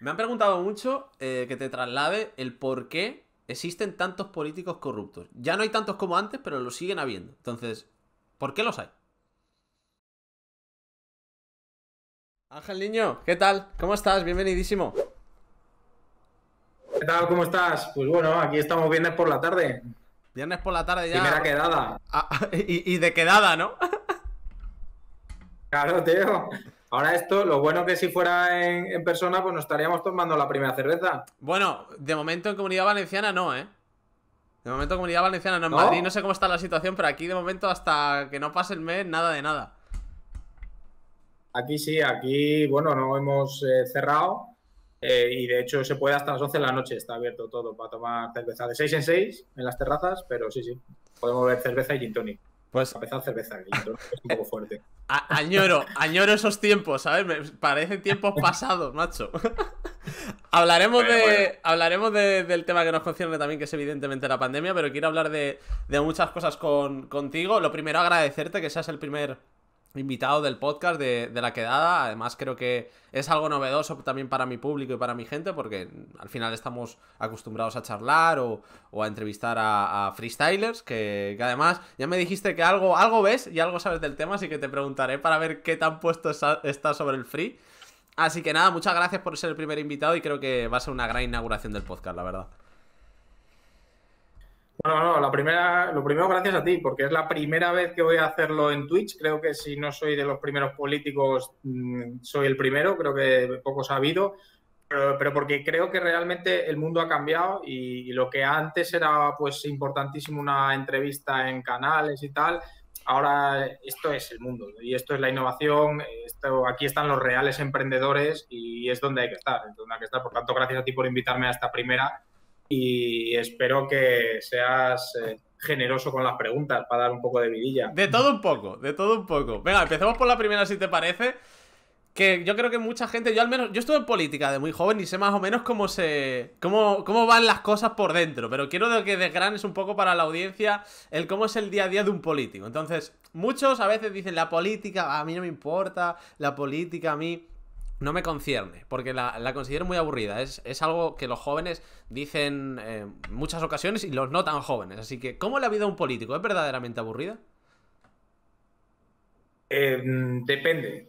Me han preguntado mucho que te traslade el por qué existen tantos políticos corruptos. Ya no hay tantos como antes, pero lo siguen habiendo. Entonces, ¿por qué los hay? Ángel Niño, ¿qué tal? ¿Cómo estás? Bienvenidísimo. ¿Qué tal? ¿Cómo estás? Pues bueno, aquí estamos viernes por la tarde. Viernes por la tarde ya. Primera quedada. Y de quedada, ¿no? Claro, tío. Ahora esto, lo bueno que si fuera en persona, pues nos estaríamos tomando la primera cerveza. Bueno, de momento en Comunidad Valenciana no, ¿eh? De momento en Comunidad Valenciana no. En Madrid no ¿No? sé cómo está la situación, pero aquí de momento hasta que no pase el mes, nada de nada. Aquí sí, aquí, bueno, no hemos cerrado y de hecho se puede hasta las 11 de la noche, está abierto todo para tomar cerveza de 6 en 6 en las terrazas, pero sí, sí, podemos ver cerveza y gin tonic. Pues Para empezar, cerveza, el gin tonic es un poco fuerte. añoro esos tiempos, ¿sabes? Me parecen tiempos pasados, macho. Hablaremos Bueno, bueno. del tema que nos concierne también, que es evidentemente la pandemia, pero quiero hablar de muchas cosas contigo. Lo primero, agradecerte que seas el primer invitado del podcast de La Quedada. Además, creo que es algo novedoso también para mi público y para mi gente, porque al final estamos acostumbrados a charlar o a entrevistar a freestylers, que además ya me dijiste que algo ves y algo sabes del tema, así que te preguntaré para ver qué tan puesto está sobre el free. Así que nada, muchas gracias por ser el primer invitado y creo que va a ser una gran inauguración del podcast, la verdad. Bueno, no, lo primero gracias a ti, porque es la primera vez que voy a hacerlo en Twitch. Creo que si no soy de los primeros políticos, soy el primero, creo que poco sabido, pero porque creo que realmente el mundo ha cambiado y lo que antes era pues importantísimo una entrevista en canales y tal, ahora esto es el mundo y esto es la innovación, aquí están los reales emprendedores y es donde hay que estar, es donde hay que estar. Por tanto, gracias a ti por invitarme a esta primera y espero que seas generoso con las preguntas para dar un poco de vidilla. De todo un poco, de todo un poco. Venga, empecemos por la primera si te parece. Que yo creo que mucha gente, yo al menos, yo estuve en política de muy joven y sé más o menos cómo van las cosas por dentro, pero quiero que desgranes un poco para la audiencia el cómo es el día a día de un político. Entonces, muchos a veces dicen, la política a mí no me importa, la política a mí no me concierne, porque la considero muy aburrida. Es algo que los jóvenes dicen en muchas ocasiones y los no tan jóvenes. Así que, ¿cómo es la vida de un político? ¿Es verdaderamente aburrida? Depende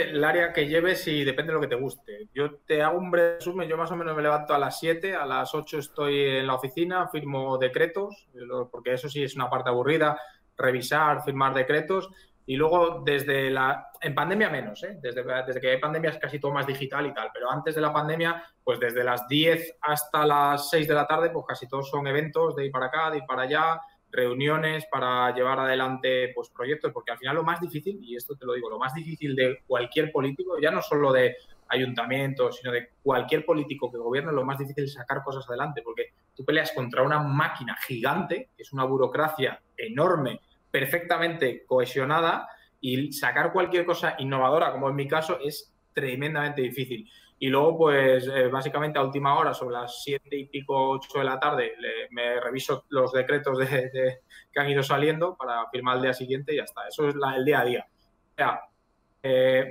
el área que lleves y depende de lo que te guste. Yo te hago un breve resumen, yo más o menos me levanto a las 7, a las 8 estoy en la oficina, firmo decretos, porque eso sí es una parte aburrida, revisar, firmar decretos, y luego en pandemia menos, ¿eh? Desde que hay pandemia es casi todo más digital y tal, pero antes de la pandemia, pues desde las 10 hasta las 6 de la tarde, pues casi todos son eventos de ir para acá, de ir para allá, reuniones para llevar adelante pues, proyectos, porque al final lo más difícil, y esto te lo digo, lo más difícil de cualquier político, ya no solo de ayuntamientos, sino de cualquier político que gobierne, lo más difícil es sacar cosas adelante, porque tú peleas contra una máquina gigante, que es una burocracia enorme, perfectamente cohesionada, y sacar cualquier cosa innovadora, como en mi caso, es tremendamente difícil. Y luego, pues, básicamente a última hora, sobre las 7 y pico, 8 de la tarde, me reviso los decretos que han ido saliendo para firmar el día siguiente y ya está. Eso es el día a día. O sea,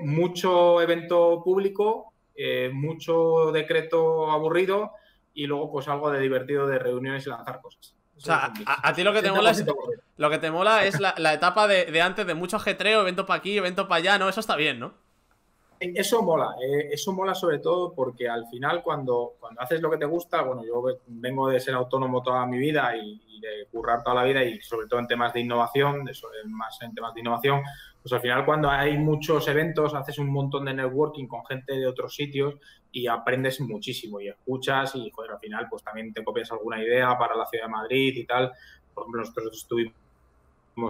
mucho evento público, mucho decreto aburrido y luego, pues, algo de divertido de reuniones y lanzar cosas. O Eso es sea, un mix. a ti lo que te mola es. 80% aburrido. Lo que te mola es la etapa de antes de mucho ajetreo, evento para aquí, evento para allá, ¿no? Eso está bien, ¿no? Eso mola sobre todo porque al final cuando haces lo que te gusta, bueno, yo vengo de ser autónomo toda mi vida y de currar toda la vida y sobre todo en temas de innovación, más en temas de innovación, pues al final cuando hay muchos eventos haces un montón de networking con gente de otros sitios y aprendes muchísimo y escuchas y joder, al final pues también te copias alguna idea para la ciudad de Madrid y tal. Por ejemplo, nosotros estuvimos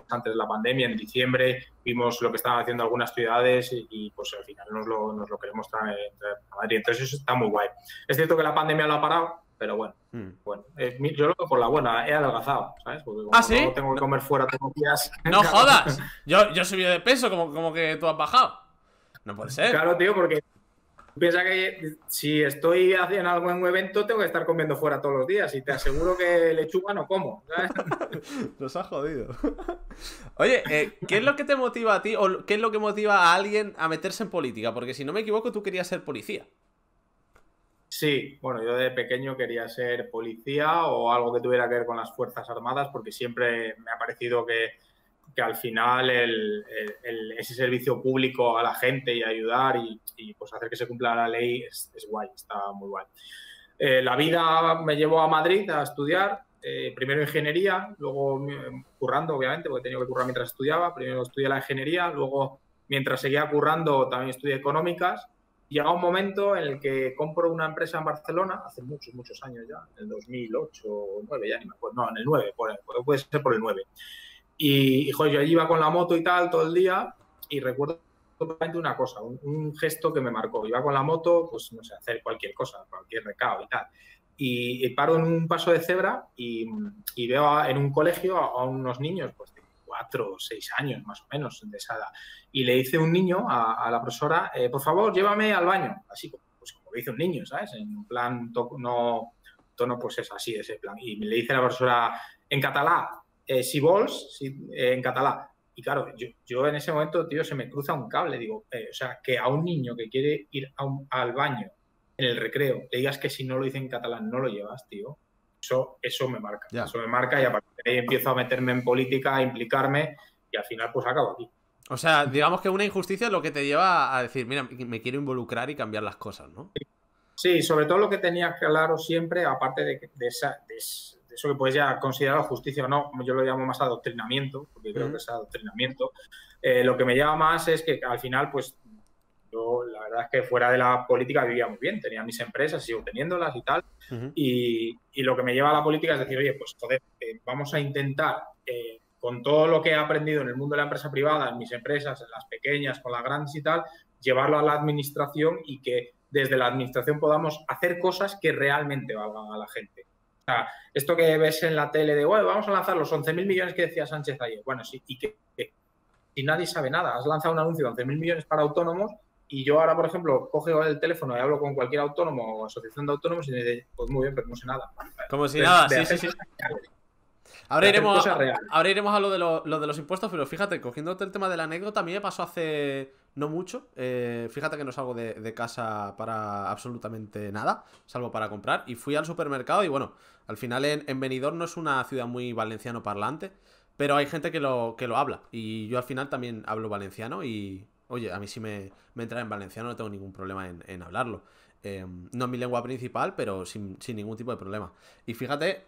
antes de la pandemia, en diciembre, vimos lo que estaban haciendo algunas ciudades pues al final nos lo queremos traer a Madrid. Entonces eso está muy guay. Es cierto que la pandemia lo ha parado, pero bueno, yo lo veo por la buena, he adelgazado, ¿sabes? Porque ¿Ah, como no sí? tengo que No, comer fuera todos los días. no jodas. Yo he subido de peso, como que tú has bajado. No puede ser. Claro, tío, porque piensa que si estoy haciendo algo en un evento, tengo que estar comiendo fuera todos los días y te aseguro que lechuga no como, ¿sabes? Nos ha jodido. Oye, ¿qué es lo que te motiva a ti o qué es lo que motiva a alguien a meterse en política? Porque si no me equivoco, tú querías ser policía. Sí, bueno, yo de pequeño quería ser policía o algo que tuviera que ver con las Fuerzas Armadas, porque siempre me ha parecido que al final ese servicio público a la gente y ayudar y pues hacer que se cumpla la ley es guay, está muy guay. La vida me llevó a Madrid a estudiar, primero ingeniería, luego currando, obviamente, porque he tenido que currar mientras estudiaba. Primero estudié la ingeniería, luego, mientras seguía currando, también estudié económicas. Llega un momento en el que compro una empresa en Barcelona, hace muchos, muchos años ya, en el 2008 o 2009, ya ni me acuerdo, no, en el 9, puede ser por el 9. Y joder, yo allí iba con la moto y tal todo el día y recuerdo una cosa, un gesto que me marcó. Iba con la moto, pues no sé, hacer cualquier cosa, cualquier recado y tal. Y paro en un paso de cebra y veo en un colegio a unos niños, pues de 4 o 6 años más o menos, de esa edad. Y le dice un niño a la profesora, por favor, llévame al baño. Así pues como dice un niño, ¿sabes? En un plan, tono pues es así, ese plan. Y le dice a la profesora en catalán, si vols, en catalán. Y claro, yo en ese momento, tío, se me cruza un cable. Digo, o sea, que a un niño que quiere ir al baño en el recreo, le digas que si no lo dice en catalán no lo llevas, tío. Eso me marca. Ya. Eso me marca y a partir de ahí empiezo a meterme en política, a implicarme y al final pues acabo aquí. O sea, digamos que una injusticia es lo que te lleva a decir, mira, me quiero involucrar y cambiar las cosas, ¿no? Sí, sobre todo lo que tenía claro siempre, aparte de eso que puedes ya considerar justicia o no, yo lo llamo más adoctrinamiento, porque creo que es adoctrinamiento. Lo que me lleva más es que al final, pues yo la verdad es que fuera de la política vivía muy bien, tenía mis empresas, sigo teniéndolas y tal, y lo que me lleva a la política es decir, oye, pues joder, vamos a intentar, con todo lo que he aprendido en el mundo de la empresa privada, en mis empresas, en las pequeñas, con las grandes y tal, llevarlo a la administración y que desde la administración podamos hacer cosas que realmente valgan a la gente. O sea, esto que ves en la tele de, bueno, vamos a lanzar los 11.000 millones que decía Sánchez ayer. Bueno, sí, y que y nadie sabe nada. Has lanzado un anuncio de 11.000 millones para autónomos y yo ahora, por ejemplo, cojo el teléfono y hablo con cualquier autónomo o asociación de autónomos y me dice, pues muy bien, pero no sé nada. Como si nada, sí. Ahora iremos a lo de los impuestos, pero fíjate, cogiéndote el tema de la anécdota, a mí me pasó hace no mucho. Fíjate que no salgo de casa para absolutamente nada, salvo para comprar. Y fui al supermercado y bueno, al final en Benidorm no es una ciudad muy valenciano parlante, pero hay gente que lo habla. Y yo al final también hablo valenciano y, oye, a mí sí me entra en valenciano, no tengo ningún problema en hablarlo. No es mi lengua principal, pero sin ningún tipo de problema. Y fíjate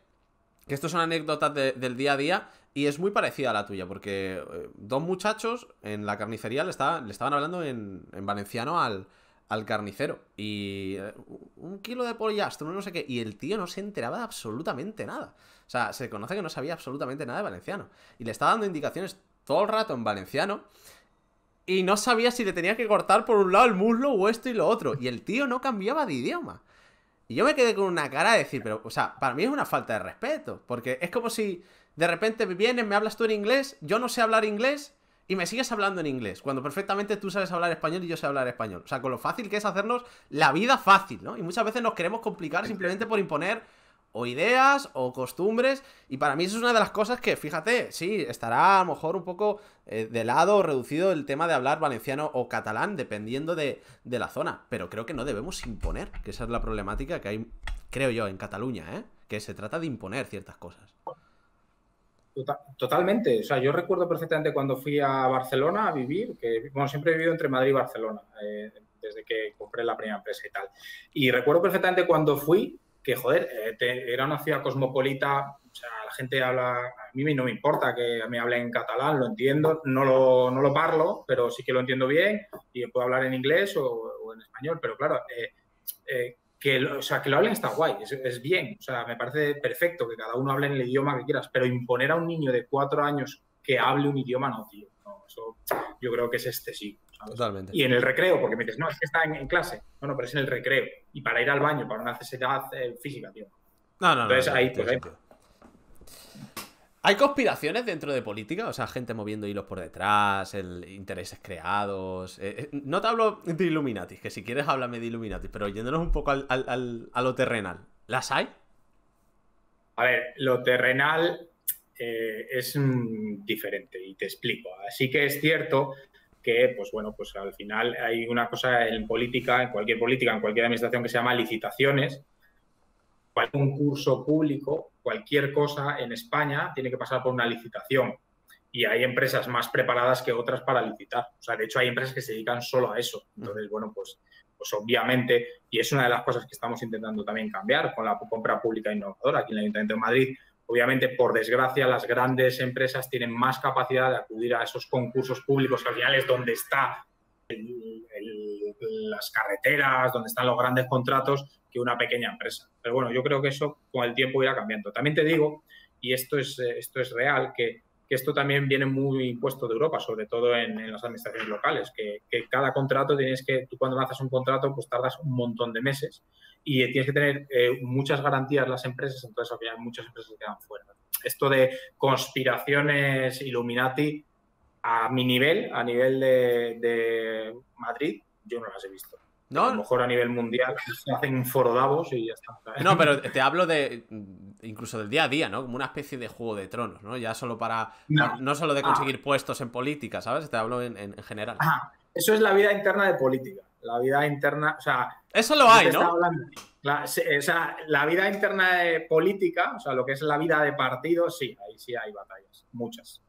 que esto son anécdotas del día a día y es muy parecida a la tuya, porque dos muchachos en la carnicería le estaban hablando en valenciano al carnicero. Y 1 kilo de pollastre, no sé qué. Y el tío no se enteraba de absolutamente nada. O sea, se conoce que no sabía absolutamente nada de valenciano. Y le estaba dando indicaciones todo el rato en valenciano. Y no sabía si le tenía que cortar por un lado el muslo o esto y lo otro. Y el tío no cambiaba de idioma. Y yo me quedé con una cara de decir, pero, o sea, para mí es una falta de respeto. Porque es como si de repente vienes, me hablas tú en inglés, yo no sé hablar inglés y me sigues hablando en inglés. Cuando perfectamente tú sabes hablar español y yo sé hablar español. O sea, con lo fácil que es hacernos la vida fácil, ¿no? Y muchas veces nos queremos complicar simplemente por imponer o ideas o costumbres. Y para mí eso es una de las cosas que, fíjate, sí, estará a lo mejor un poco de lado o reducido el tema de hablar valenciano o catalán, dependiendo de la zona. Pero creo que no debemos imponer, que esa es la problemática que hay, creo yo, en Cataluña, ¿eh? Que se trata de imponer ciertas cosas. Totalmente. O sea, yo recuerdo perfectamente cuando fui a Barcelona a vivir, que, bueno, siempre he vivido entre Madrid y Barcelona, desde que compré la primera empresa y tal. Y recuerdo perfectamente cuando fui, que, joder, era una ciudad cosmopolita, o sea, la gente habla, a mí no me importa que me hable en catalán, lo entiendo, no lo parlo, pero sí que lo entiendo bien y puedo hablar en inglés o en español, pero claro, o sea, que lo hablen está guay, es bien, o sea, me parece perfecto que cada uno hable en el idioma que quieras, pero imponer a un niño de 4 años que hable un idioma, no, tío, no, eso yo creo que es excesivo. ¿Sabes? Totalmente. Y en el recreo, porque me dices, no, es que está en clase. Bueno, pero es en el recreo. Y para ir al baño, para una necesidad física, tío. No, Entonces no, ahí, tiene pues ahí. sentido. ¿Hay conspiraciones dentro de política? O sea, gente moviendo hilos por detrás, intereses creados. No te hablo de Illuminati, que si quieres háblame de Illuminati, pero yéndonos un poco a lo terrenal. ¿Las hay? A ver, lo terrenal es diferente y te explico. Así que es cierto que, pues bueno, pues al final hay una cosa en política, en cualquier administración, que se llama licitaciones. Cualquier concurso público, cualquier cosa en España tiene que pasar por una licitación. Y hay empresas más preparadas que otras para licitar. O sea, de hecho, hay empresas que se dedican solo a eso. Entonces, bueno, pues obviamente, y es una de las cosas que estamos intentando también cambiar con la compra pública innovadora aquí en el Ayuntamiento de Madrid. Obviamente, por desgracia, las grandes empresas tienen más capacidad de acudir a esos concursos públicos, que al final es donde están las carreteras, donde están los grandes contratos, que una pequeña empresa. Pero bueno, yo creo que eso con el tiempo irá cambiando. También te digo, y esto es real, que esto también viene muy impuesto de Europa, sobre todo en las administraciones locales, que cada contrato tú cuando haces un contrato, pues tardas un montón de meses y tienes que tener muchas garantías las empresas, entonces al final muchas empresas quedan fuera. Esto de conspiraciones Illuminati, a mi nivel, a nivel de Madrid, yo no las he visto. ¿No? A lo mejor a nivel mundial se hacen un foro Davos y ya está. No, pero te hablo de incluso del día a día, ¿no? Como una especie de Juego de Tronos, ¿no? Ya solo no solo de conseguir puestos en política, ¿sabes? Te hablo en general. Eso es la vida interna de política. La vida interna, o sea... Eso lo hay, ¿no? La vida interna de política, o sea, lo que es la vida de partido, sí, ahí sí hay batallas. Muchas,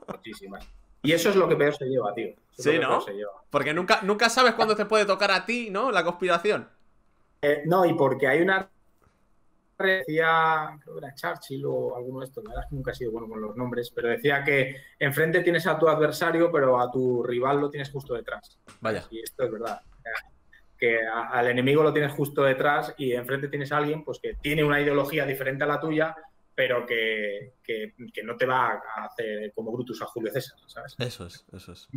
muchísimas. Y eso es lo que peor se lleva, tío. Sí, ¿no? Porque nunca sabes cuándo te puede tocar a ti, ¿no? La conspiración. No, y porque hay una... Decía, creo que era Churchill o alguno de estos, la verdad es que nunca he sido bueno con los nombres, pero decía que enfrente tienes a tu adversario, pero a tu rival lo tienes justo detrás. Vaya. Y esto es verdad. Que al enemigo lo tienes justo detrás y enfrente tienes a alguien pues que tiene una ideología diferente a la tuya, pero que no te va a hacer como Brutus a Julio César, ¿sabes? Eso es.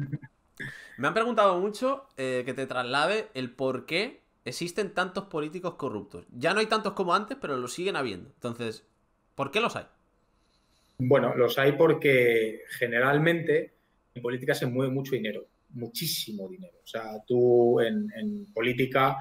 Me han preguntado mucho que te traslade el por qué existen tantos políticos corruptos. Ya no hay tantos como antes, pero los siguen habiendo. Entonces, ¿por qué los hay? Bueno, los hay porque generalmente en política se mueve mucho dinero, muchísimo dinero. O sea, tú en política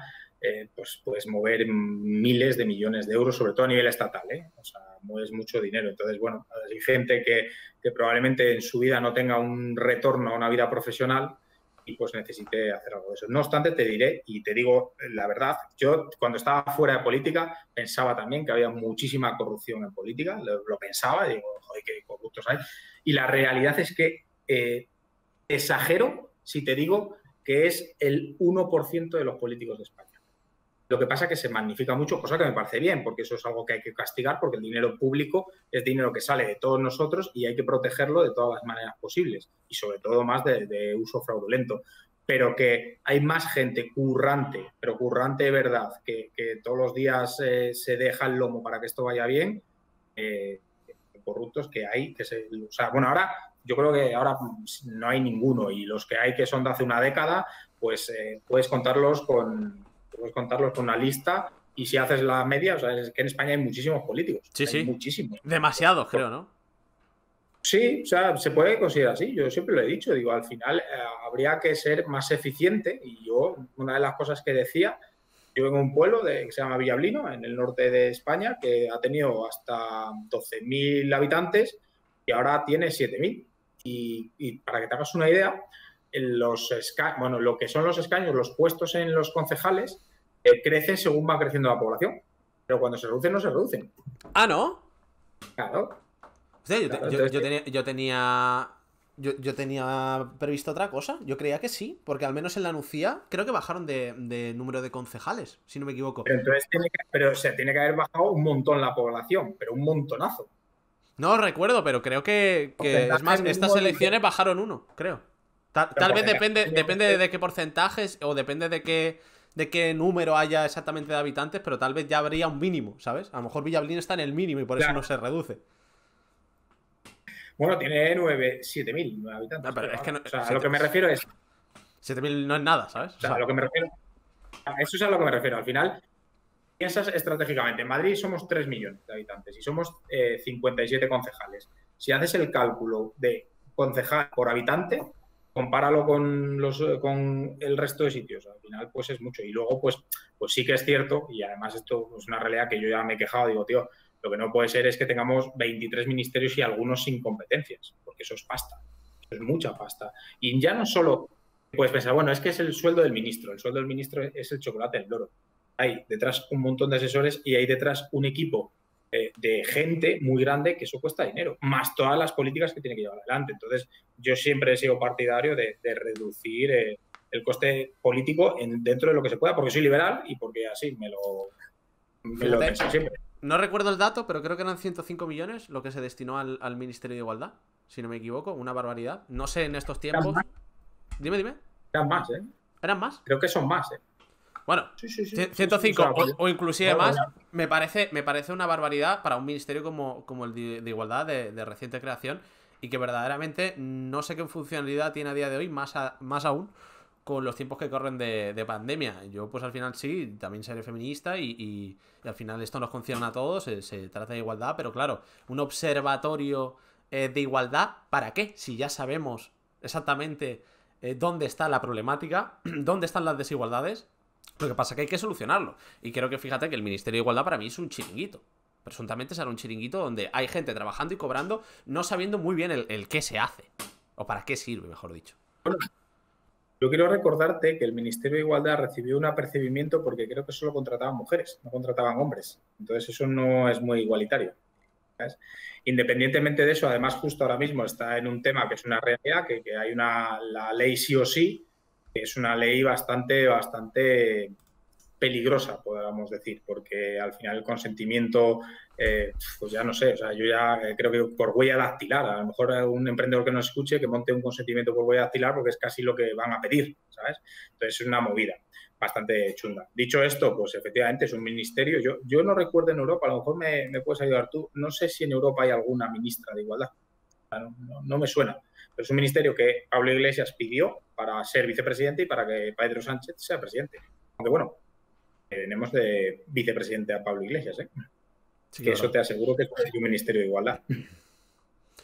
pues puedes mover miles de millones de euros, sobre todo a nivel estatal, ¿eh? O sea, mueves mucho dinero. Entonces, bueno, hay gente que probablemente en su vida no tenga un retorno a una vida profesional y pues necesite hacer algo de eso. No obstante, te diré y te digo la verdad, yo cuando estaba fuera de política pensaba también que había muchísima corrupción en política, lo pensaba, digo, joder, qué corruptos hay. Y la realidad es que exagero si te digo que es el 1% de los políticos de España. Lo que pasa es que se magnifica mucho, cosa que me parece bien, porque eso es algo que hay que castigar, porque el dinero público es dinero que sale de todos nosotros y hay que protegerlo de todas las maneras posibles y sobre todo más de uso fraudulento. Pero que hay más gente currante, pero currante de verdad, que todos los días se deja el lomo para que esto vaya bien, corruptos que hay. O sea, bueno, ahora yo creo que ahora no hay ninguno y los que hay que son de hace una década, pues puedes contarlos con una lista y si haces la media, o sea, es que en España hay muchísimos políticos. Sí. Muchísimos. Demasiados, creo, ¿no? Sí, o sea, se puede considerar así. Yo siempre lo he dicho, digo, al final habría que ser más eficiente y yo, una de las cosas que decía, yo vengo de un pueblo que se llama Villablino, en el norte de España, que ha tenido hasta 12.000 habitantes y ahora tiene 7.000. Y para que te hagas una idea, lo que son los escaños, los puestos en los concejales, crecen según va creciendo la población. Pero cuando se reducen, no se reducen. Ah, ¿no? Claro. O sea, yo tenía previsto otra cosa. Yo creía que sí, porque al menos en la Nucía creo que bajaron de número de concejales, si no me equivoco. Pero entonces tiene que haber bajado un montón la población, pero un montonazo. No recuerdo, pero creo que es más, estas elecciones bajaron uno, creo. Tal vez depende de qué porcentajes o depende de qué número haya exactamente de habitantes, pero tal vez ya habría un mínimo, ¿sabes? A lo mejor Villablín está en el mínimo y por eso no se reduce. Bueno, tiene 7.000 habitantes. No, pero es que no, o sea, a lo que me refiero es... 7.000 no es nada, ¿sabes? O sea, a lo que me refiero... Eso es a lo que me refiero. Al final, piensas estratégicamente. En Madrid somos 3 millones de habitantes y somos 57 concejales. Si haces el cálculo de concejal por habitante, compáralo con el resto de sitios. Al final, pues es mucho. Y luego, pues sí que es cierto, y además esto es una realidad que yo ya me he quejado, digo, tío, lo que no puede ser es que tengamos 23 ministerios y algunos sin competencias, porque eso es pasta. es mucha pasta. Y ya no solo puedes pensar, bueno, es que es el sueldo del ministro. El sueldo del ministro es el chocolate del loro. Hay detrás un montón de asesores y hay detrás un equipo de gente muy grande que eso cuesta dinero, más todas las políticas que tiene que llevar adelante. Entonces, yo siempre he sido partidario de reducir el coste político dentro de lo que se pueda, porque soy liberal y porque así me lo he pensado siempre. No recuerdo el dato, pero creo que eran 105 millones lo que se destinó al Ministerio de Igualdad, si no me equivoco, una barbaridad. No sé en estos tiempos. Dime. Eran más, ¿eh? ¿Eran más? Creo que son más, ¿eh? Bueno, sí. 105 o inclusive más, me parece una barbaridad para un ministerio como el de Igualdad de reciente creación y que verdaderamente no sé qué funcionalidad tiene a día de hoy, más aún con los tiempos que corren de pandemia. Yo pues al final sí, también seré feminista y al final esto nos concierne a todos, se trata de igualdad, pero claro, un observatorio de igualdad, ¿para qué? Si ya sabemos exactamente dónde está la problemática, dónde están las desigualdades. Lo que pasa es que hay que solucionarlo. Y creo que fíjate que el Ministerio de Igualdad para mí es un chiringuito. Presuntamente será un chiringuito donde hay gente trabajando y cobrando, no sabiendo muy bien el qué se hace. O para qué sirve, mejor dicho. Bueno, yo quiero recordarte que el Ministerio de Igualdad recibió un apercibimiento porque creo que solo contrataban mujeres, no contrataban hombres. Entonces eso no es muy igualitario, ¿sabes? Independientemente de eso, además justo ahora mismo está en un tema que es una realidad, que hay la ley sí o sí, que es una ley bastante peligrosa, podríamos decir, porque al final el consentimiento, pues ya no sé, o sea, yo ya creo que por huella dactilar, a lo mejor un emprendedor que nos escuche que monte un consentimiento por huella dactilar porque es casi lo que van a pedir, ¿sabes? Entonces es una movida bastante chunga. Dicho esto, pues efectivamente es un ministerio, yo no recuerdo en Europa, a lo mejor me puedes ayudar tú, no sé si en Europa hay alguna ministra de igualdad, no me suena, pero es un ministerio que Pablo Iglesias pidió para ser vicepresidente y para que Pedro Sánchez sea presidente. Aunque bueno, tenemos de vicepresidente a Pablo Iglesias, ¿eh? Sí, que claro. Eso te aseguro que es un ministerio de igualdad.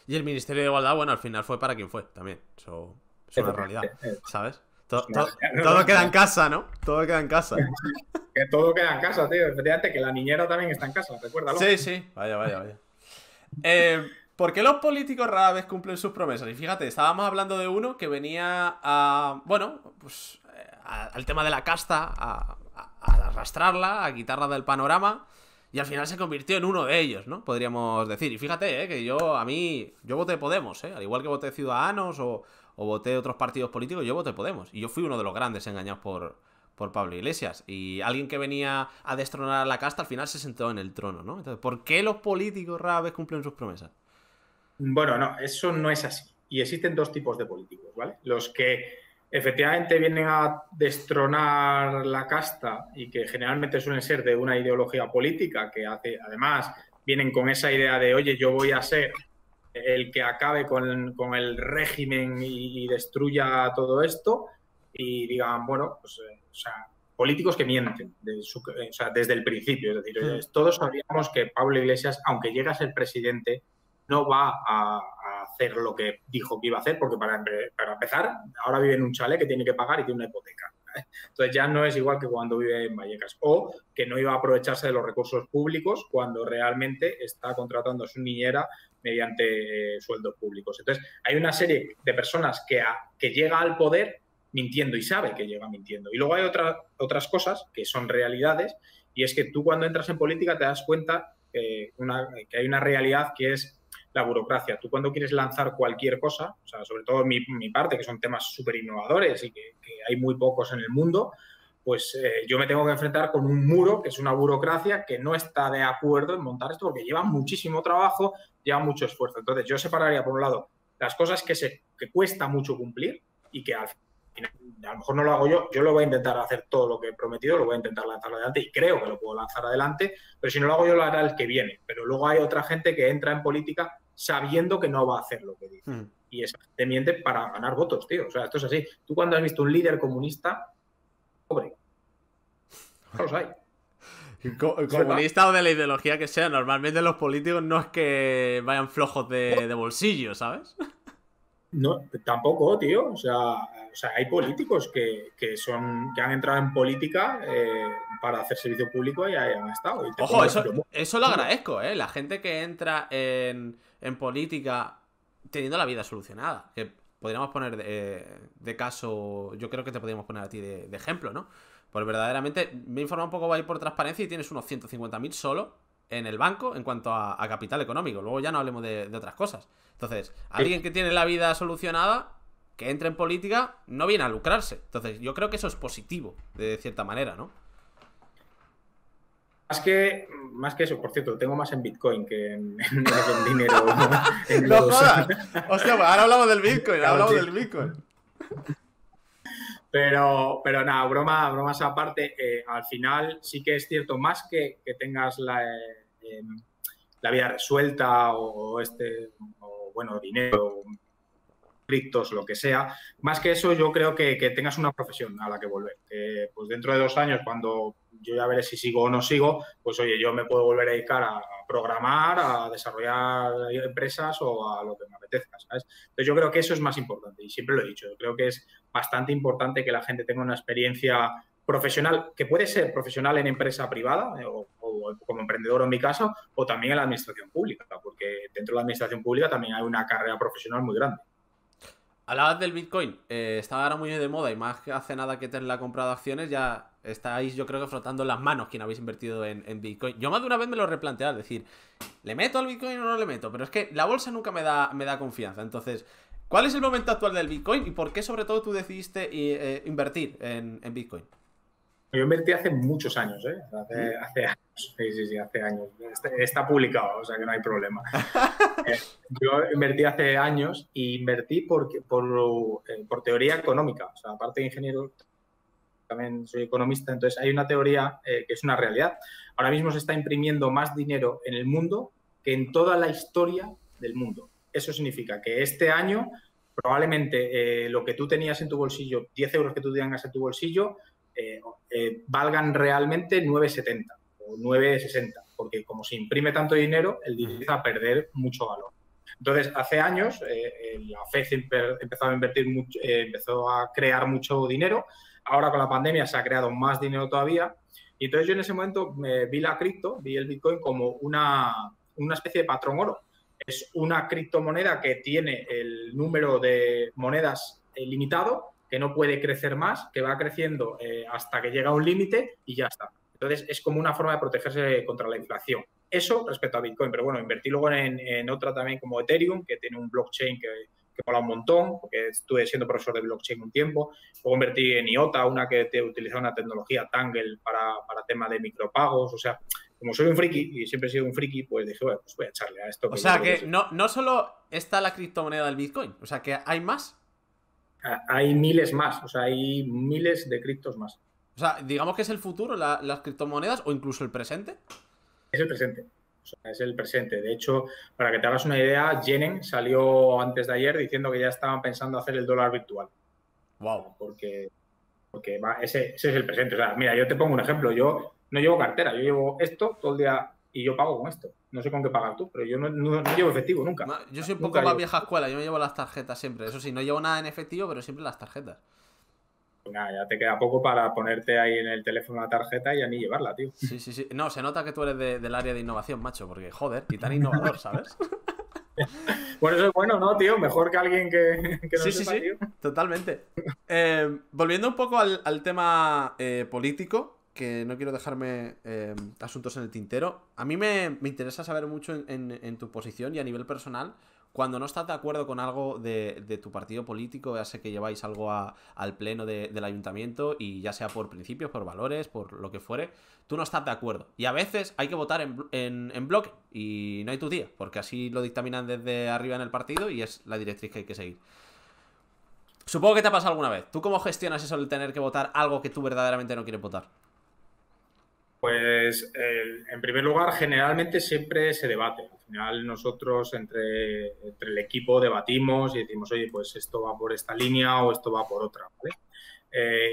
Y el ministerio de igualdad, bueno, al final fue para quien fue también. Eso es una realidad, ¿sabes? Todo queda en casa, ¿no? Todo queda en casa. Que todo queda en casa, tío. Efectivamente, que la niñera también está en casa, recuérdalo. Sí. Vaya. ¿Por qué los políticos rara vez cumplen sus promesas? Y fíjate, estábamos hablando de uno que venía a... Bueno, pues al tema de la casta, a arrastrarla, a quitarla del panorama, y al final se convirtió en uno de ellos, ¿no? Podríamos decir. Y fíjate, que yo voté Podemos, al igual que voté Ciudadanos o voté otros partidos políticos, yo voté Podemos. Y yo fui uno de los grandes engañados por Pablo Iglesias. Y alguien que venía a destronar a la casta al final se sentó en el trono, ¿no? Entonces, ¿por qué los políticos rara vez cumplen sus promesas? Bueno, no, eso no es así. Y existen dos tipos de políticos, ¿vale? Los que efectivamente vienen a destronar la casta y que generalmente suelen ser de una ideología política que además vienen con esa idea de, oye, yo voy a ser el que acabe con el régimen y destruya todo esto y digan, bueno, pues, o sea, políticos que mienten desde el principio. Es decir, todos sabíamos que Pablo Iglesias, aunque llegue a ser presidente, no va a hacer lo que dijo que iba a hacer, porque para empezar, ahora vive en un chalet que tiene que pagar y tiene una hipoteca. Entonces ya no es igual que cuando vive en Vallecas. O que no iba a aprovecharse de los recursos públicos cuando realmente está contratando a su niñera mediante sueldos públicos. Entonces hay una serie de personas que llega al poder mintiendo y sabe que llega mintiendo. Y luego hay otras cosas que son realidades, y es que tú cuando entras en política te das cuenta que hay una realidad que es la burocracia. Tú cuando quieres lanzar cualquier cosa, o sea, sobre todo mi parte, que son temas súper innovadores y que hay muy pocos en el mundo, pues yo me tengo que enfrentar con un muro, que es una burocracia que no está de acuerdo en montar esto porque lleva muchísimo trabajo, lleva mucho esfuerzo. Entonces yo separaría, por un lado, las cosas que cuesta mucho cumplir y que al final, a lo mejor no lo hago yo lo voy a intentar hacer todo lo que he prometido, lo voy a intentar lanzar adelante y creo que lo puedo lanzar adelante, pero si no lo hago yo lo hará el que viene. Pero luego hay otra gente que entra en política sabiendo que no va a hacer lo que dice. Y esa gente miente para ganar votos, tío. O sea, esto es así. Tú cuando has visto un líder comunista, pobre, no los hay. Comunista o de la ideología que sea, normalmente los políticos no es que vayan flojos de bolsillo, ¿sabes? No, tampoco, tío. O sea, hay políticos que han entrado en política para hacer servicio público y han estado. Y ojo, eso lo agradezco, La gente que entra en política teniendo la vida solucionada. Que podríamos poner de caso, yo creo que te podríamos poner a ti de ejemplo, ¿no? Pues verdaderamente me he informado un poco ahí por transparencia y tienes unos 150.000 solo en el banco en cuanto a capital económico. Luego ya no hablemos de otras cosas. Entonces, alguien que tiene la vida solucionada, que entre en política, no viene a lucrarse. Entonces, yo creo que eso es positivo, de cierta manera, ¿no? Más que eso, por cierto, tengo más en Bitcoin que en dinero. ¡No jodas! Hostia, pues ahora hablamos del Bitcoin, hablamos del Bitcoin. Pero nada, bromas aparte, al final sí que es cierto, más que tengas la vida resuelta o bueno, dinero, criptos, lo que sea, más que eso yo creo que tengas una profesión a la que volver. Pues dentro de 2 años, cuando yo ya veré si sigo o no sigo, pues oye, yo me puedo volver a dedicar a programar, a desarrollar empresas o a lo que me apetezca, ¿sabes? Entonces yo creo que eso es más importante y siempre lo he dicho, yo creo que es bastante importante que la gente tenga una experiencia profesional, que puede ser profesional en empresa privada o como emprendedor en mi caso, o también en la administración pública, porque dentro de la administración pública también hay una carrera profesional muy grande. Hablabas del Bitcoin, estaba ahora muy de moda y más que hace nada que Tesla ha comprado acciones, ya estáis yo creo que frotando las manos quien habéis invertido en Bitcoin. Yo más de una vez me lo he replanteado, es decir, ¿le meto al Bitcoin o no le meto? Pero es que la bolsa nunca me da confianza. Entonces, ¿cuál es el momento actual del Bitcoin y por qué sobre todo tú decidiste invertir en Bitcoin? Yo invertí hace muchos años, ¿eh? Hace años. Sí, hace años. Está publicado, o sea que no hay problema. Yo invertí hace años y invertí por teoría económica. O sea, aparte de ingeniero, también soy economista, entonces hay una teoría que es una realidad. Ahora mismo se está imprimiendo más dinero en el mundo que en toda la historia del mundo. Eso significa que este año probablemente lo que tú tenías en tu bolsillo, 10 euros que tú tengas en tu bolsillo, valgan realmente 9,70 o 9,60, porque como se imprime tanto dinero, el dinero empieza a perder mucho valor. Entonces, hace años, la FED empezó a invertir mucho, empezó a crear mucho dinero. Ahora con la pandemia se ha creado más dinero todavía. Y entonces yo en ese momento vi el Bitcoin como una especie de patrón oro. Es una criptomoneda que tiene el número de monedas limitado, que no puede crecer más, que va creciendo hasta que llega a un límite y ya está. Entonces, es como una forma de protegerse contra la inflación. Eso respecto a Bitcoin, pero bueno, invertí luego en otra también como Ethereum, que tiene un blockchain que mola un montón, porque estuve siendo profesor de blockchain un tiempo. Luego invertí en IOTA, una que utiliza una tecnología Tangle para tema de micropagos. O sea, como soy un friki y siempre he sido un friki, pues dije, bueno, pues voy a echarle a esto. O sea que no solo está la criptomoneda del Bitcoin, o sea que hay más. Hay miles más, o sea, hay miles de criptos más. O sea, digamos que es el futuro, las criptomonedas o incluso el presente. Es el presente. O sea, es el presente. De hecho, para que te hagas una idea, Yellen salió antes de ayer diciendo que ya estaban pensando hacer el dólar virtual. Wow. Porque ese es el presente. O sea, mira, yo te pongo un ejemplo. Yo no llevo cartera, yo llevo esto todo el día y yo pago con esto. No sé con qué pagas tú, pero yo no llevo efectivo nunca. Yo soy un poco más vieja escuela, yo me llevo las tarjetas siempre. Eso sí, no llevo nada en efectivo, pero siempre las tarjetas. Pues nada, ya te queda poco para ponerte ahí en el teléfono la tarjeta y a ni llevarla, tío. Sí. No, se nota que tú eres del área de innovación, macho, porque joder, y tan innovador, ¿sabes? Bueno, eso es bueno, ¿no, tío? Mejor que alguien que no sepa, sí, tío. Totalmente. Volviendo un poco al tema político, que no quiero dejarme asuntos en el tintero. A mí me interesa saber mucho en tu posición y a nivel personal, cuando no estás de acuerdo con algo de tu partido político, ya sé que lleváis algo al pleno del ayuntamiento y ya sea por principios, por valores, por lo que fuere, tú no estás de acuerdo. Y a veces hay que votar en bloque y no hay tu día, porque así lo dictaminan desde arriba en el partido y es la directriz que hay que seguir. Supongo que te ha pasado alguna vez. ¿Tú cómo gestionas eso de tener que votar algo que tú verdaderamente no quieres votar? Pues en primer lugar, generalmente siempre se debate. Al final nosotros entre el equipo debatimos y decimos, oye, pues esto va por esta línea o esto va por otra, ¿vale?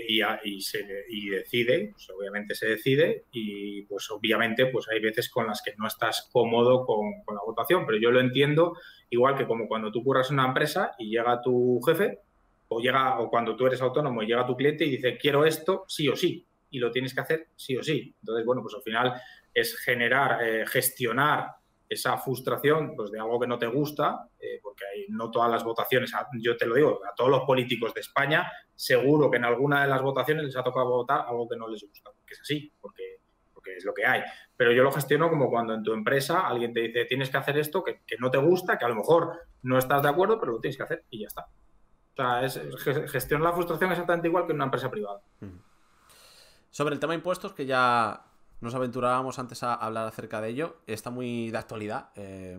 Y decide, pues obviamente se decide y pues obviamente pues hay veces con las que no estás cómodo con la votación, pero yo lo entiendo igual que como cuando tú curras en una empresa y llega tu jefe o cuando tú eres autónomo y llega tu cliente y dice, quiero esto sí o sí. Y lo tienes que hacer sí o sí. Entonces, bueno, pues al final es gestionar esa frustración pues, de algo que no te gusta, porque no todas las votaciones, yo te lo digo, a todos los políticos de España, seguro que en alguna de las votaciones les ha tocado votar algo que no les gusta, porque es así, porque es lo que hay. Pero yo lo gestiono como cuando en tu empresa alguien te dice tienes que hacer esto que no te gusta, que a lo mejor no estás de acuerdo, pero lo tienes que hacer y ya está. O sea, gestionar la frustración exactamente igual que en una empresa privada. Sobre el tema de impuestos, que ya nos aventurábamos antes a hablar acerca de ello, está muy de actualidad,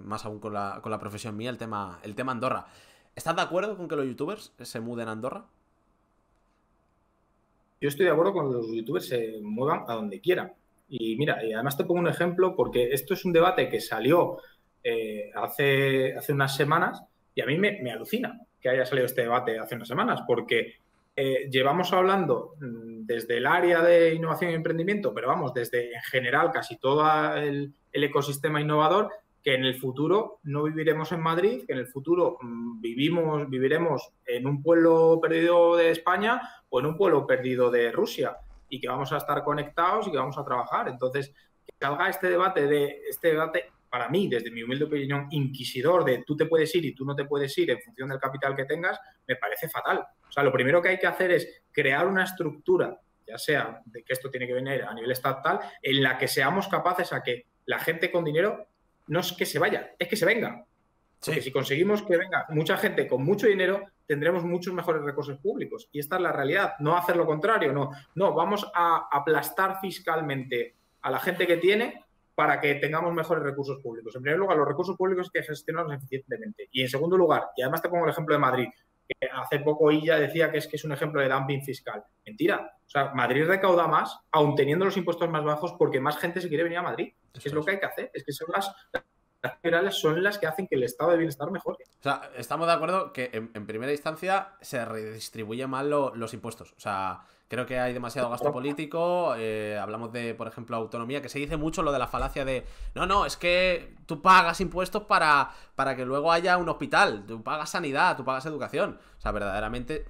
más aún con la profesión mía, el tema Andorra. ¿Estás de acuerdo con que los youtubers se muden a Andorra? Yo estoy de acuerdo con que los youtubers se muevan a donde quieran. Y mira, y además te pongo un ejemplo porque esto es un debate que salió hace unas semanas y a mí me alucina que haya salido este debate hace unas semanas porque llevamos hablando desde el área de innovación y emprendimiento, pero vamos, desde en general casi todo el ecosistema innovador, que en el futuro no viviremos en Madrid, que en el futuro viviremos en un pueblo perdido de España o en un pueblo perdido de Rusia y que vamos a estar conectados y que vamos a trabajar. Entonces, que salga este debate para mí, desde mi humilde opinión, inquisidor de tú te puedes ir y tú no te puedes ir en función del capital que tengas, me parece fatal. O sea, lo primero que hay que hacer es crear una estructura, ya sea de que esto tiene que venir a nivel estatal, en la que seamos capaces a que la gente con dinero no es que se vaya, es que se venga. Porque si conseguimos que venga mucha gente con mucho dinero, tendremos muchos mejores recursos públicos. Y esta es la realidad, no hacer lo contrario, no, vamos a aplastar fiscalmente a la gente que tiene para que tengamos mejores recursos públicos. En primer lugar, los recursos públicos hay que gestionarlos eficientemente. Y en segundo lugar, y además te pongo el ejemplo de Madrid, que hace poco ella decía que es un ejemplo de dumping fiscal. Mentira. O sea, Madrid recauda más, aun teniendo los impuestos más bajos, porque más gente se quiere venir a Madrid. Es lo que hay que hacer. Es que son las federales son las que hacen que el estado de bienestar mejore. O sea, estamos de acuerdo que en primera instancia se redistribuyen mal los impuestos. O sea, creo que hay demasiado gasto político. Hablamos de, por ejemplo, autonomía, que se dice mucho lo de la falacia de no, es que tú pagas impuestos para que luego haya un hospital, tú pagas sanidad, tú pagas educación. O sea, verdaderamente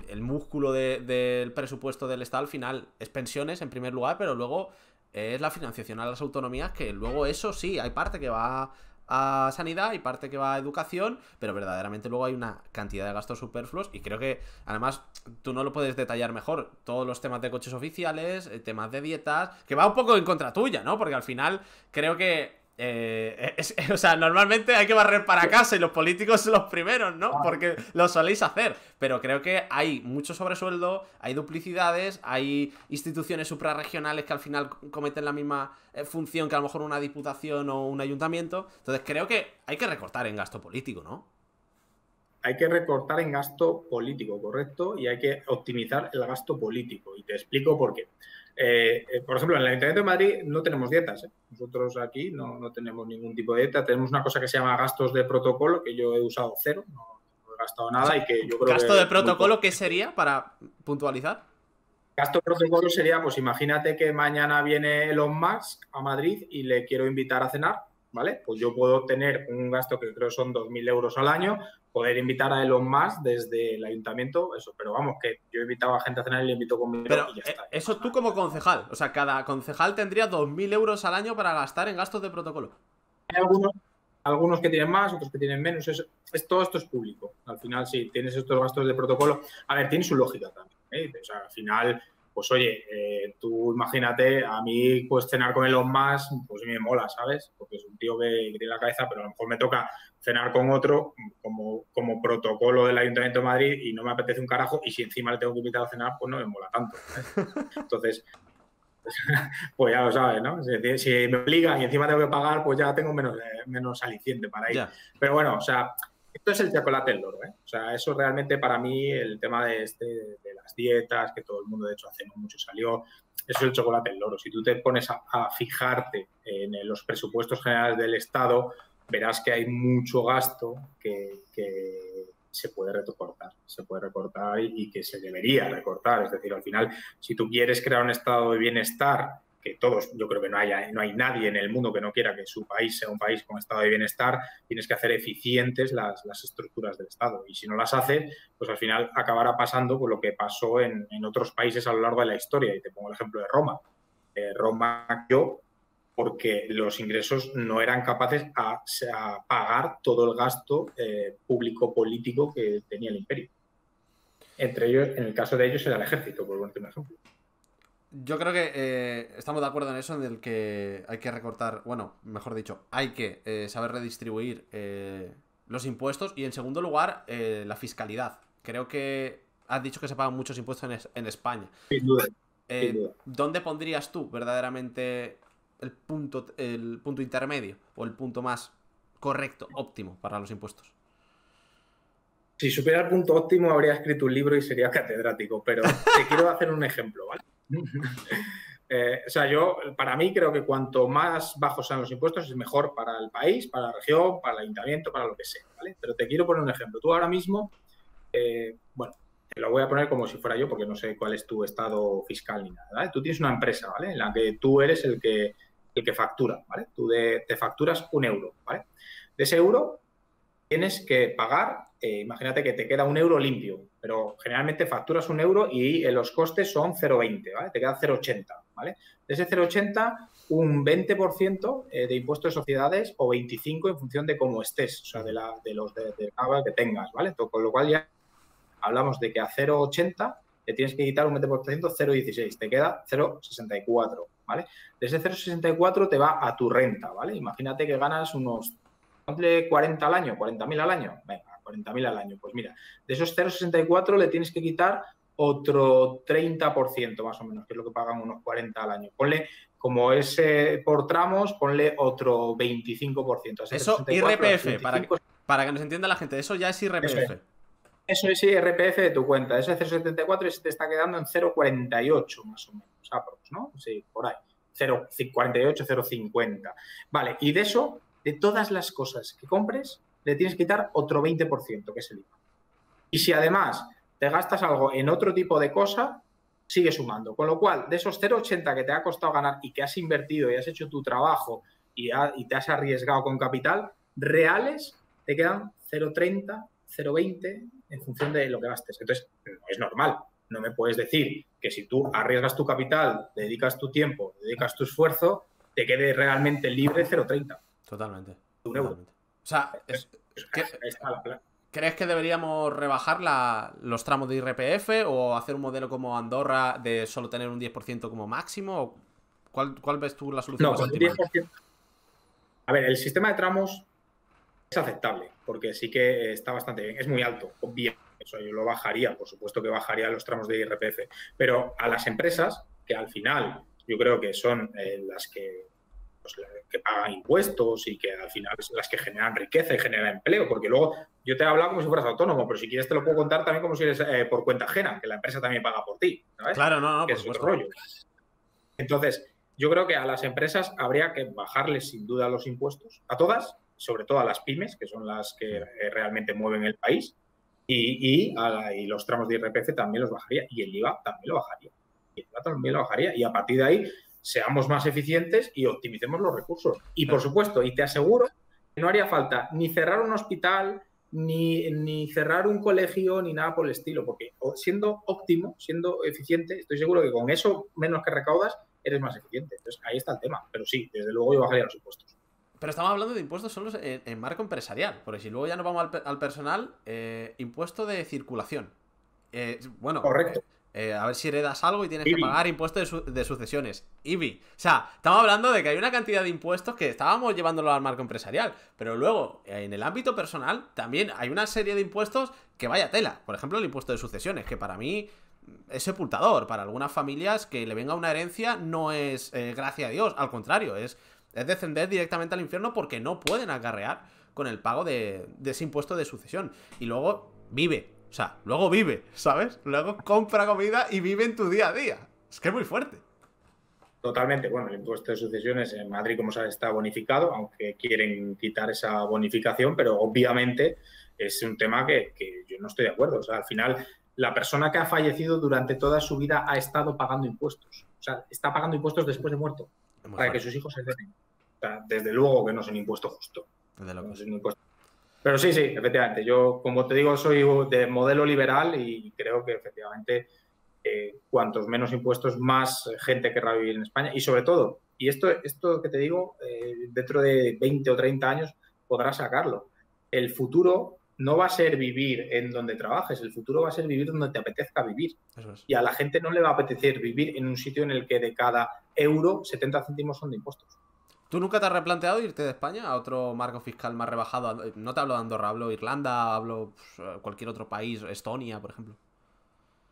el músculo del presupuesto del Estado al final es pensiones en primer lugar, pero luego es la financiación a las autonomías, que luego eso sí, hay parte que va a sanidad y parte que va a educación, pero verdaderamente luego hay una cantidad de gastos superfluos y creo que además tú no lo puedes detallar mejor, todos los temas de coches oficiales, temas de dietas, que va un poco en contra tuya, ¿no? Porque al final creo que o sea, normalmente hay que barrer para casa y los políticos son los primeros, ¿no? Porque lo soléis hacer, pero creo que hay mucho sobresueldo, hay duplicidades, hay instituciones suprarregionales que al final cometen la misma función que a lo mejor una diputación o un ayuntamiento. Entonces creo que hay que recortar en gasto político, ¿no? Hay que recortar en gasto político, correcto, y hay que optimizar el gasto político. Y te explico por qué. Por ejemplo, en el Ayuntamiento de Madrid no tenemos dietas. Nosotros aquí no tenemos ningún tipo de dieta. Tenemos una cosa que se llama gastos de protocolo, que yo he usado cero, no he gastado nada. O sea, y que yo creo ¿gasto de protocolo qué sería, para puntualizar? Gasto de protocolo sería, pues imagínate que mañana viene Elon Musk a Madrid y le quiero invitar a cenar, ¿vale? Pues yo puedo tener un gasto que creo son 2.000 euros al año, poder invitar a Elon Musk desde el ayuntamiento, eso, pero vamos, que yo invitaba a gente a cenar y le invito conmigo y ya está. Eso tú como concejal, o sea, cada concejal tendría 2.000 euros al año para gastar en gastos de protocolo. Hay algunos que tienen más, otros que tienen menos, todo esto es público. Al final, sí, tienes estos gastos de protocolo. A ver, tiene su lógica también, ¿eh? O sea, al final, pues oye, tú imagínate, a mí pues cenar con Elon Musk, pues me mola, ¿sabes? Porque es un tío que tiene la cabeza, pero a lo mejor me toca cenar con otro como protocolo del Ayuntamiento de Madrid y no me apetece un carajo, y si encima le tengo que invitar a cenar, pues no me mola tanto, ¿sabes? Entonces, pues ya lo sabes, ¿no? Si me obligan y encima tengo que pagar, pues ya tengo menos aliciente para ir. Pero bueno, o sea, esto es el chocolate del loro, ¿eh? O sea, eso realmente para mí, el tema de las dietas, que todo el mundo de hecho hace no mucho salió, eso es el chocolate del loro. Si tú te pones a fijarte en los presupuestos generales del Estado, verás que hay mucho gasto que se puede recortar y que se debería recortar. Es decir, al final, si tú quieres crear un estado de bienestar, que todos, yo creo que no hay nadie en el mundo que no quiera que su país sea un país con estado de bienestar, tienes que hacer eficientes las estructuras del Estado. Y si no las haces, pues al final acabará pasando por lo que pasó en otros países a lo largo de la historia. Y te pongo el ejemplo de Roma. Roma, porque los ingresos no eran capaces a pagar todo el gasto público-político que tenía el imperio. Entre ellos, en el caso de ellos, era el ejército, por ponerte un ejemplo. Yo creo que estamos de acuerdo en eso, en el que hay que recortar, bueno, mejor dicho, hay que saber redistribuir los impuestos y, en segundo lugar, la fiscalidad. Creo que has dicho que se pagan muchos impuestos en España. Sin duda, sin duda. ¿Dónde pondrías tú verdaderamente el punto intermedio o el punto más correcto, óptimo para los impuestos? Si supiera el punto óptimo, habría escrito un libro y sería catedrático, pero te quiero hacer un ejemplo, ¿vale? O sea, para mí creo que cuanto más bajos sean los impuestos es mejor para el país, para la región, para el ayuntamiento, para lo que sea, ¿vale? Pero te quiero poner un ejemplo. Tú ahora mismo, bueno, te lo voy a poner como si fuera yo, porque no sé cuál es tu estado fiscal ni nada, ¿vale? Tú tienes una empresa, ¿vale? En la que tú eres el que factura, ¿vale? Tú te facturas 1 euro, ¿vale? De ese euro tienes que pagar, imagínate que te queda 1 euro limpio, pero generalmente facturas 1 euro y los costes son 0,20, ¿vale? Te queda 0,80, ¿vale? De ese 0,80, un 20% de impuestos de sociedades o 25% en función de cómo estés, o sea, de pago que tengas, ¿vale? Con lo cual ya hablamos de que a 0,80 te tienes que quitar un 20%, 0,16, te queda 0,64, ¿vale? De ese 0,64 te va a tu renta, ¿vale? Imagínate que ganas unos 40 al año, 40.000 al año, venga, 40.000 al año, pues mira, de esos 0,64 le tienes que quitar otro 30% más o menos, que es lo que pagan unos 40 al año. Ponle, como es por tramos, ponle otro 25%. Eso, IRPF, para que nos entienda la gente, eso ya es IRPF. Eso es IRPF de tu cuenta. Ese 0,74 se te está quedando en 0,48 más o menos, aprox, ¿no? Sí, por ahí. 0,48, 0,50. Vale, y de eso, de todas las cosas que compres, le tienes que quitar otro 20%, que es el IVA. Y si además te gastas algo en otro tipo de cosa, sigue sumando. Con lo cual, de esos 0,80 que te ha costado ganar y que has invertido y has hecho tu trabajo y te has arriesgado con capital, reales te quedan 0,30, 0,20 en función de lo que gastes. Entonces, no es normal. No me puedes decir que si tú arriesgas tu capital, dedicas tu tiempo, dedicas tu esfuerzo, te quede realmente libre 0,30. Totalmente. Un euro. Totalmente. O sea, ¿crees que deberíamos rebajar los tramos de IRPF o hacer un modelo como Andorra de solo tener un 10% como máximo? ¿Cuál ves tú la solución más óptima? 10%. A ver, el sistema de tramos es aceptable, porque sí que está bastante bien. Es muy alto, bien. Eso yo lo bajaría, por supuesto que bajaría los tramos de IRPF. Pero a las empresas, que al final yo creo que son las que pagan impuestos y que al final son las que generan riqueza y generan empleo, porque luego yo te he hablado como si fueras autónomo, pero si quieres te lo puedo contar también como si eres por cuenta ajena, que la empresa también paga por ti, ¿sabes? Claro, no, que por es supuesto. otro rollo. Entonces, yo creo que a las empresas habría que bajarles sin duda los impuestos, a todas, sobre todo a las pymes, que son las que realmente mueven el país, y los tramos de IRPF también los bajaría, y el IVA también lo bajaría. Y a partir de ahí seamos más eficientes y optimicemos los recursos. Y, por supuesto, y te aseguro que no haría falta ni cerrar un hospital, ni cerrar un colegio, ni nada por el estilo, porque siendo óptimo, siendo eficiente, estoy seguro que con eso menos que recaudas, eres más eficiente. Entonces, ahí está el tema. Pero sí, desde luego yo bajaría los impuestos. Pero estamos hablando de impuestos solo en marco empresarial, porque si luego ya nos vamos al personal, impuesto de circulación. Bueno, correcto. A ver si heredas algo y tienes que pagar impuestos de sucesiones. IBI. O sea, estamos hablando de que hay una cantidad de impuestos que estábamos llevándolo al marco empresarial. Pero luego, en el ámbito personal, también hay una serie de impuestos que vaya tela. Por ejemplo, el impuesto de sucesiones, que para mí es sepultador. Para algunas familias que le venga una herencia no es gracia a Dios. Al contrario, es descender directamente al infierno porque no pueden acarrear con el pago de ese impuesto de sucesión. Y luego vive. O sea, luego vive, ¿sabes? Luego compra comida y vive en tu día a día. Es que es muy fuerte. Totalmente. Bueno, el impuesto de sucesiones en Madrid, como sabes, está bonificado, aunque quieren quitar esa bonificación, pero obviamente es un tema que yo no estoy de acuerdo. O sea, al final, la persona que ha fallecido durante toda su vida ha estado pagando impuestos. O sea, está pagando impuestos después de muerto para que sus hijos se den. O sea, desde luego que no es un impuesto justo. No es un impuesto. Pero sí, efectivamente. Yo, como te digo, soy de modelo liberal y creo que efectivamente cuantos menos impuestos, más gente querrá vivir en España. Y sobre todo, y esto que te digo, dentro de 20 o 30 años podrás sacarlo. El futuro no va a ser vivir en donde trabajes, el futuro va a ser vivir donde te apetezca vivir. Eso es. Y a la gente no le va a apetecer vivir en un sitio en el que de cada euro 70 céntimos son de impuestos. ¿Tú nunca te has replanteado irte de España a otro marco fiscal más rebajado? No te hablo de Andorra, hablo de Irlanda, hablo cualquier otro país, Estonia, por ejemplo.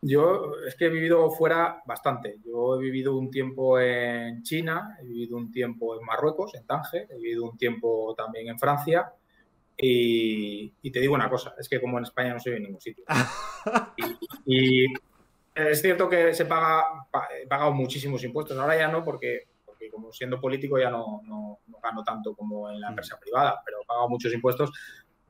Yo es que he vivido fuera bastante. Yo he vivido un tiempo en China, he vivido un tiempo en Marruecos, en Tánger, he vivido un tiempo también en Francia. Y te digo una cosa, es que como en España no se vive en ningún sitio. Y es cierto que he pagado muchísimos impuestos. Ahora ya no, porque como siendo político ya no gano tanto como en la empresa privada, pero he pagado muchos impuestos.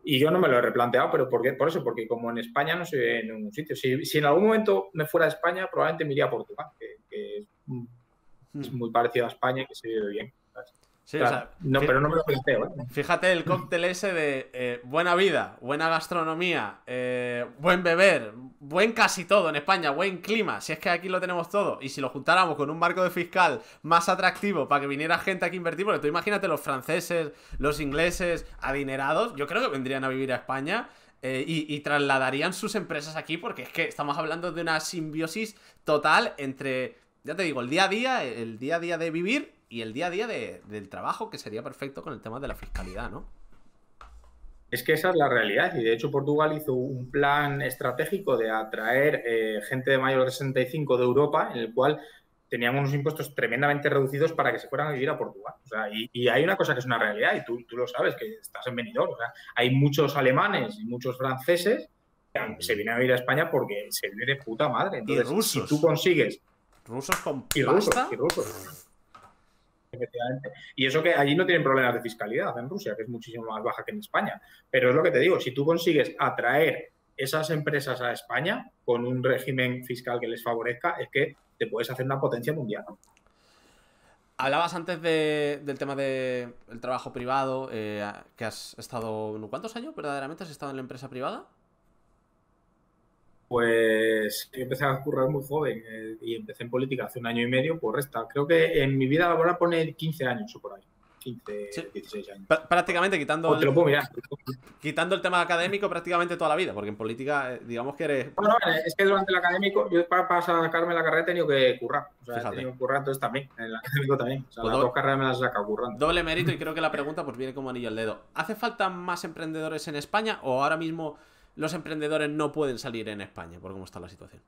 Y yo no me lo he replanteado, pero ¿por qué? Por eso, porque como en España no se vive en ningún sitio. Si en algún momento me fuera de España, probablemente me iría a Portugal, que es muy parecido a España y que se vive bien. Sí, claro, o sea, no, pero no me lo planteo. Fíjate el cóctel ese de buena vida, buena gastronomía, buen beber, buen casi todo en España, buen clima, si es que aquí lo tenemos todo. Y si lo juntáramos con un marco de fiscal más atractivo para que viniera gente aquí a invertir, porque tú imagínate los franceses, los ingleses, adinerados, yo creo que vendrían a vivir a España y trasladarían sus empresas aquí, porque es que estamos hablando de una simbiosis total entre, ya te digo, el día a día de vivir y el día a día del trabajo, que sería perfecto con el tema de la fiscalidad, ¿no? Es que esa es la realidad y de hecho Portugal hizo un plan estratégico de atraer gente de mayor de 65 de Europa en el cual tenían unos impuestos tremendamente reducidos para que se fueran a vivir a Portugal. O sea, y hay una cosa que es una realidad y tú lo sabes, que estás en Benidorm. O sea, hay muchos alemanes y muchos franceses que se vienen a vivir a España porque se vive de puta madre. Entonces, y rusos. Si tú consigues... Rusos con y pasta. Y rusos. Efectivamente. Y eso que allí no tienen problemas de fiscalidad en Rusia, que es muchísimo más baja que en España. Pero es lo que te digo, si tú consigues atraer esas empresas a España con un régimen fiscal que les favorezca, es que te puedes hacer una potencia mundial. Hablabas antes del tema del trabajo privado, que has estado... ¿Cuántos años verdaderamente has estado en la empresa privada? Pues yo empecé a currar muy joven y empecé en política hace 1 año y medio, por resta. Creo que en mi vida laboral pone 15 años o por ahí. 15, sí. 16 años. Prácticamente quitando... O te lo puedo mirar. Quitando el tema académico prácticamente toda la vida, porque en política, digamos que eres... No, es que durante el académico, yo para sacarme la carrera he tenido que currar. O sea, Fíjate. he tenido que currar, entonces también, en el académico también. O sea, Pues las 2 carreras me las he sacado currando. Doble mérito y creo que la pregunta pues viene como anillo al dedo. ¿Hace falta más emprendedores en España o ahora mismo los emprendedores no pueden salir en España por cómo está la situación?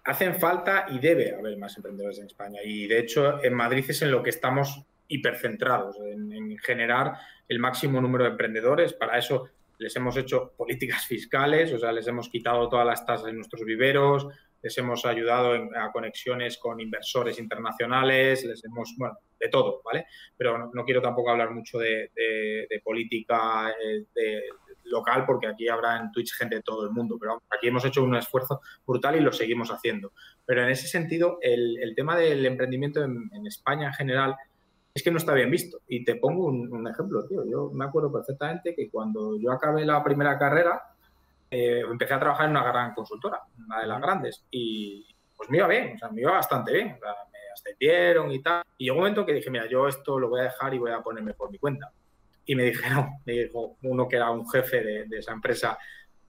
Hacen falta y debe haber más emprendedores en España. Y de hecho, en Madrid es en lo que estamos hipercentrados, en generar el máximo número de emprendedores. Para eso les hemos hecho políticas fiscales, o sea, les hemos quitado todas las tasas en nuestros viveros, les hemos ayudado a conexiones con inversores internacionales, les hemos, bueno, de todo, ¿vale? Pero no quiero tampoco hablar mucho de política local, porque aquí habrá en Twitch gente de todo el mundo, pero aquí hemos hecho un esfuerzo brutal y lo seguimos haciendo. Pero en ese sentido, el tema del emprendimiento en España en general es que no está bien visto. Y te pongo un ejemplo, tío. Yo me acuerdo perfectamente que cuando yo acabé la primera carrera, empecé a trabajar en una gran consultora, una de las grandes, y pues me iba bien, o sea, me iba bastante bien. O sea, me ascendieron y tal. Y llegó un momento que dije, mira, yo esto lo voy a dejar y voy a ponerme por mi cuenta. Y me dijo uno que era un jefe de esa empresa,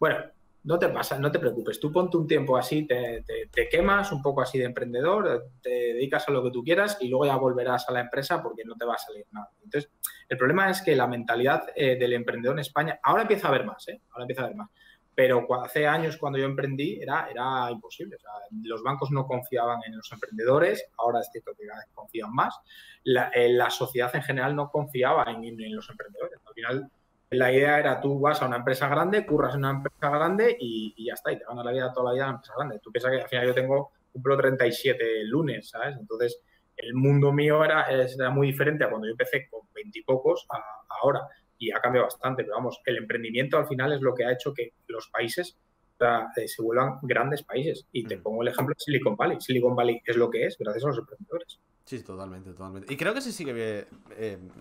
bueno, no te pasa, no te preocupes, tú ponte un tiempo así, te quemas un poco así de emprendedor, te dedicas a lo que tú quieras y luego ya volverás a la empresa porque no te va a salir nada. Entonces, el problema es que la mentalidad del emprendedor en España, ahora empieza a haber más, ahora empieza a haber más. Pero hace años cuando yo emprendí era imposible. O sea, los bancos no confiaban en los emprendedores, ahora es cierto que cada vez confían más. La sociedad en general no confiaba en los emprendedores. Al final, la idea era tú vas a una empresa grande, curras en una empresa grande y ya está, y te ganas la vida toda la vida en una empresa grande. Tú piensas que al final yo cumplo 37 el lunes, ¿sabes? Entonces, el mundo mío era muy diferente a cuando yo empecé con 20 y pocos a ahora. Y ha cambiado bastante, pero vamos, el emprendimiento al final es lo que ha hecho que los países se vuelvan grandes países. Y te pongo el ejemplo de Silicon Valley. Silicon Valley es lo que es gracias a los emprendedores. Sí, totalmente, totalmente. Y creo que se sigue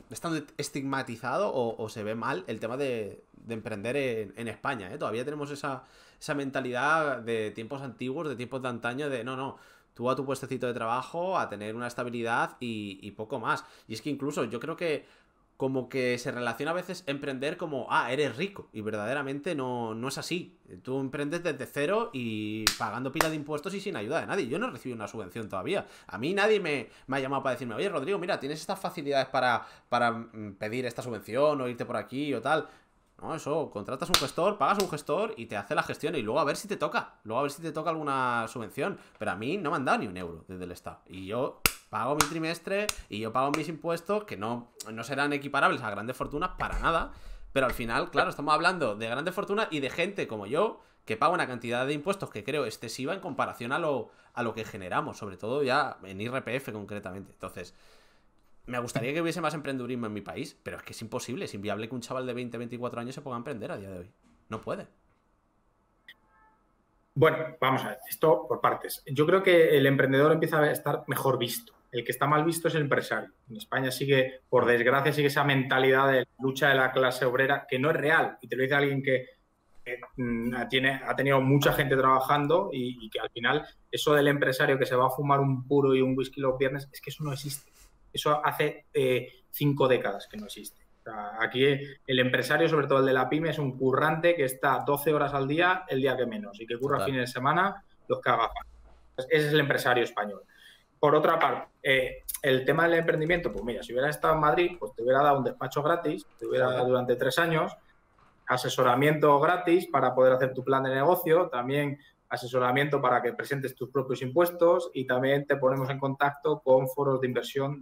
estando estigmatizado o se ve mal el tema de de emprender en España, ¿eh? Todavía tenemos esa mentalidad de tiempos antiguos, de tiempos de antaño, de no, tú a tu puestecito de trabajo, a tener una estabilidad y poco más. Y es que incluso yo creo que como que se relaciona a veces emprender como, eres rico. Y verdaderamente no es así. Tú emprendes desde cero y pagando pila de impuestos y sin ayuda de nadie. Yo no recibo una subvención todavía. A mí nadie me ha llamado para decirme, oye, Rodrigo, mira, tienes estas facilidades para pedir esta subvención o irte por aquí o tal. No, eso, contratas un gestor, pagas un gestor y te hace la gestión y luego a ver si te toca. Luego a ver si te toca alguna subvención. Pero a mí no me han dado ni un euro desde el Estado. Y yo pago mi trimestre y yo pago mis impuestos, que no serán equiparables a grandes fortunas para nada. Pero al final, claro, estamos hablando de grandes fortunas y de gente como yo, que paga una cantidad de impuestos que creo excesiva en comparación a lo que generamos, sobre todo ya en IRPF concretamente. Entonces, me gustaría que hubiese más emprendedurismo en mi país, pero es que es imposible, es inviable que un chaval de 20, 24 años se ponga a emprender a día de hoy. No puede. Bueno, vamos a ver, esto por partes. Yo creo que el emprendedor empieza a estar mejor visto. El que está mal visto es el empresario. En España sigue, por desgracia, sigue esa mentalidad de lucha de la clase obrera que no es real. Y te lo dice alguien que ha tenido mucha gente trabajando y que al final eso del empresario que se va a fumar un puro y un whisky los viernes, es que eso no existe. Eso hace 5 décadas que no existe. O sea, aquí el empresario, sobre todo el de la pyme, es un currante que está 12 horas al día, el día que menos, y que curra fines de semana los que haga falta. Ese es el empresario español. Por otra parte, el tema del emprendimiento, pues mira, si hubiera estado en Madrid, pues te hubiera dado un despacho gratis, te hubiera dado durante 3 años, asesoramiento gratis para poder hacer tu plan de negocio, también asesoramiento para que presentes tus propios impuestos y también te ponemos en contacto con foros de inversión,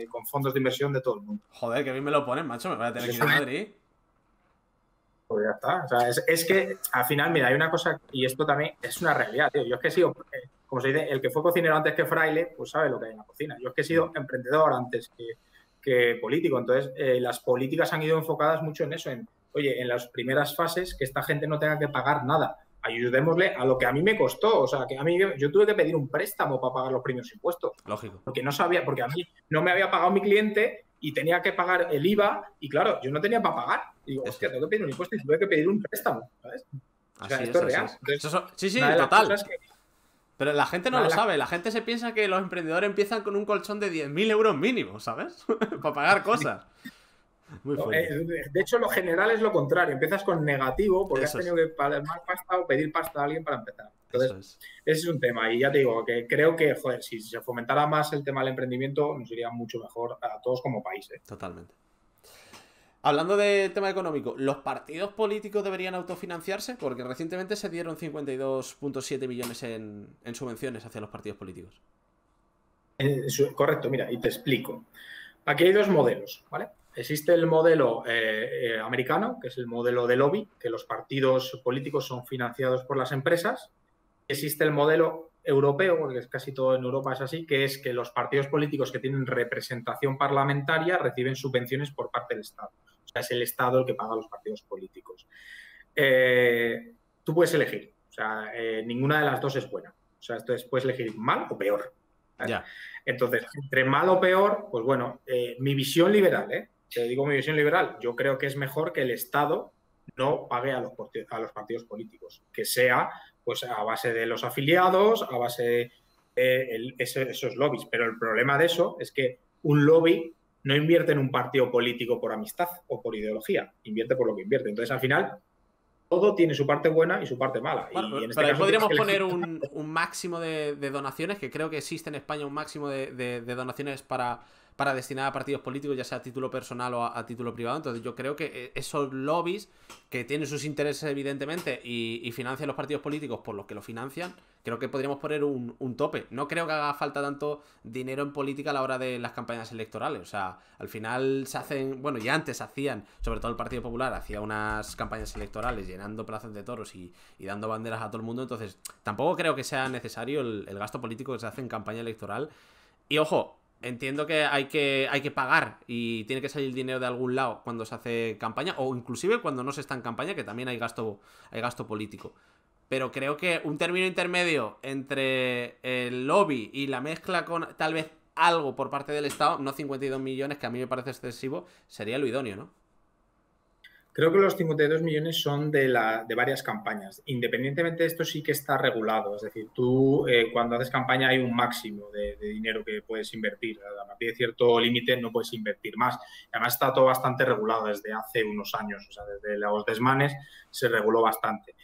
con fondos de inversión de todo el mundo. Joder, que bien me lo ponen, macho, me voy a tener que ir a Madrid. Pues ya está. O sea, es que al final, mira, hay una cosa, y esto también es una realidad, tío. Yo es que he sido, como se dice, el que fue cocinero antes que fraile, pues sabe lo que hay en la cocina. Yo es que he sido emprendedor antes que político. Entonces, las políticas han ido enfocadas mucho en eso, oye, en las primeras fases, que esta gente no tenga que pagar nada. Ayudémosle a lo que a mí me costó. O sea, que a mí yo tuve que pedir un préstamo para pagar los primeros impuestos. Lógico. Porque no sabía, porque a mí no me había pagado mi cliente y tenía que pagar el IVA y claro, yo no tenía para pagar. Y digo, hostia, tengo que pedir un impuesto y tuve que pedir un préstamo, ¿sabes? O sea, esto es real. Entonces, sí, total. Pero la gente no lo sabe. La gente se piensa que los emprendedores empiezan con un colchón de 10.000 euros mínimo, ¿sabes? Para pagar cosas. Muy fuerte. De hecho, lo general es lo contrario. Empiezas con negativo porque has tenido que pagar más pasta o pedir pasta a alguien para empezar. Entonces, ese es un tema. Y ya te digo que creo que, joder, si se fomentara más el tema del emprendimiento, nos iría mucho mejor a todos como país. Totalmente. Hablando de tema económico, ¿los partidos políticos deberían autofinanciarse? Porque recientemente se dieron 52,7 millones en subvenciones hacia los partidos políticos. Correcto, mira, y te explico. Aquí hay 2 modelos, ¿vale? Existe el modelo americano, que es el modelo de lobby, que los partidos políticos son financiados por las empresas. Existe el modelo europeo, porque es casi todo en Europa es así, que es que los partidos políticos que tienen representación parlamentaria reciben subvenciones por parte del Estado. O sea, es el Estado el que paga a los partidos políticos. Tú puedes elegir. O sea, ninguna de las dos es buena. O sea, entonces puedes elegir mal o peor. Ya. Entonces, entre mal o peor, pues bueno, mi visión liberal, te digo mi visión liberal, yo creo que es mejor que el Estado no pague a los partidos políticos, que sea pues a base de los afiliados, a base de esos lobbies. Pero el problema de eso es que un lobby no invierte en un partido político por amistad o por ideología, invierte por lo que invierte. Entonces, al final, todo tiene su parte buena y su parte mala. Bueno, y en este pero caso podríamos poner un máximo de donaciones, que creo que existe en España un máximo de donaciones para destinar a partidos políticos, ya sea a título personal o a título privado. Entonces yo creo que esos lobbies, que tienen sus intereses evidentemente y financian los partidos políticos por los que lo financian, creo que podríamos poner un tope. No creo que haga falta tanto dinero en política a la hora de las campañas electorales. O sea, al final se hacen, bueno, ya antes hacían, sobre todo el Partido Popular, hacía unas campañas electorales llenando plazas de toros y dando banderas a todo el mundo. Entonces tampoco creo que sea necesario el gasto político que se hace en campaña electoral. Y ojo, entiendo que hay que pagar y tiene que salir dinero de algún lado cuando se hace campaña, o inclusive cuando no se está en campaña, que también hay gasto político. Pero creo que un término intermedio entre el lobby y la mezcla con tal vez algo por parte del Estado, no 52 millones, que a mí me parece excesivo, sería lo idóneo, ¿no? Creo que los 52 millones son de varias campañas. Independientemente de esto, sí que está regulado. Es decir, tú cuando haces campaña hay un máximo de dinero que puedes invertir. A partir de cierto límite no puedes invertir más. Además está todo bastante regulado desde hace unos años. O sea, desde los desmanes se reguló bastante.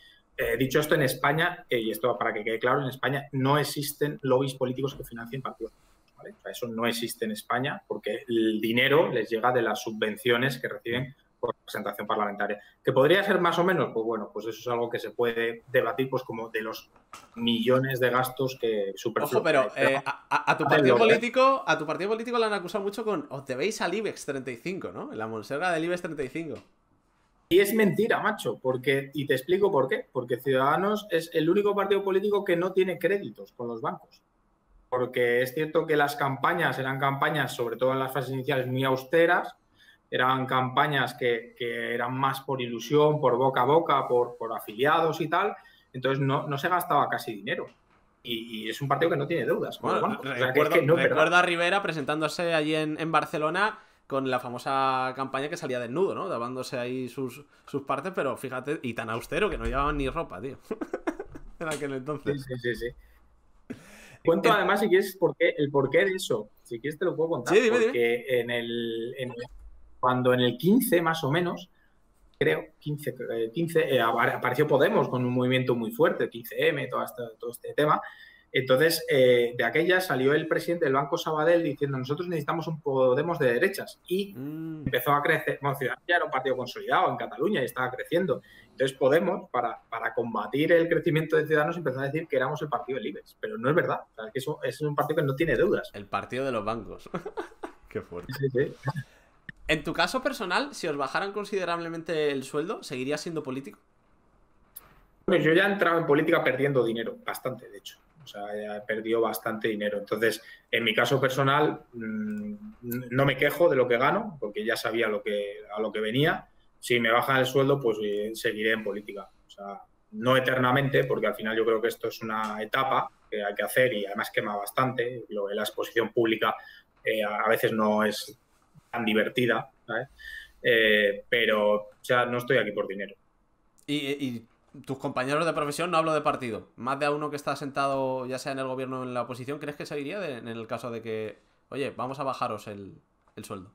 Dicho esto, en España, y esto para que quede claro, en España no existen lobbies políticos que financien partidos. ¿Vale? O sea, eso no existe en España porque el dinero les llega de las subvenciones que reciben por representación parlamentaria. ¿Que podría ser más o menos? Pues bueno, pues eso es algo que se puede debatir, pues como de los millones de gastos que Ojo, pero a tu partido político, le han acusado mucho con os debéis al IBEX 35, ¿no? En la monserga del IBEX 35. Y es mentira, macho, y te explico por qué. Porque Ciudadanos es el único partido político que no tiene créditos con los bancos. Porque es cierto que las campañas eran campañas, sobre todo en las fases iniciales, muy austeras. Eran campañas que eran más por ilusión, por boca a boca, por afiliados y tal. Entonces no se gastaba casi dinero. Y es un partido que no tiene deudas. Bueno, recuerdo a Rivera presentándose allí en Barcelona con la famosa campaña que salía desnudo, ¿no? Dándose ahí sus partes, pero fíjate, y tan austero que no llevaban ni ropa, tío. En aquel entonces. Sí. Cuento además, si quieres, el porqué de eso. Si quieres te lo puedo contar. Sí, dime. Porque cuando en el 15 más o menos, creo, 15 apareció Podemos con un movimiento muy fuerte, 15M, todo este tema. Entonces, de aquella salió el presidente del Banco Sabadell diciendo nosotros necesitamos un Podemos de derechas y empezó a crecer. Bueno, Ciudadanos ya era un partido consolidado en Cataluña y estaba creciendo. Entonces Podemos, para combatir el crecimiento de Ciudadanos, empezó a decir que éramos el partido del IBEX, pero no es verdad. O sea, que eso es un partido que no tiene deudas. El partido de los bancos. Qué fuerte. Sí. En tu caso personal, si os bajaran considerablemente el sueldo, ¿seguirías siendo político? Bueno, yo ya he entrado en política perdiendo dinero, bastante, de hecho. O sea, he perdido bastante dinero. Entonces, en mi caso personal, no me quejo de lo que gano, porque ya sabía a lo que venía. Si me bajan el sueldo, pues seguiré en política. O sea, no eternamente, porque al final yo creo que esto es una etapa que hay que hacer y además quema bastante. La exposición pública a veces no es tan divertida, ¿sabes? Pero, o sea, no estoy aquí por dinero. Y tus compañeros de profesión, no hablo de partido, más de a uno que está sentado ya sea en el gobierno o en la oposición, ¿crees que seguiría en el caso de que, oye, vamos a bajaros el sueldo?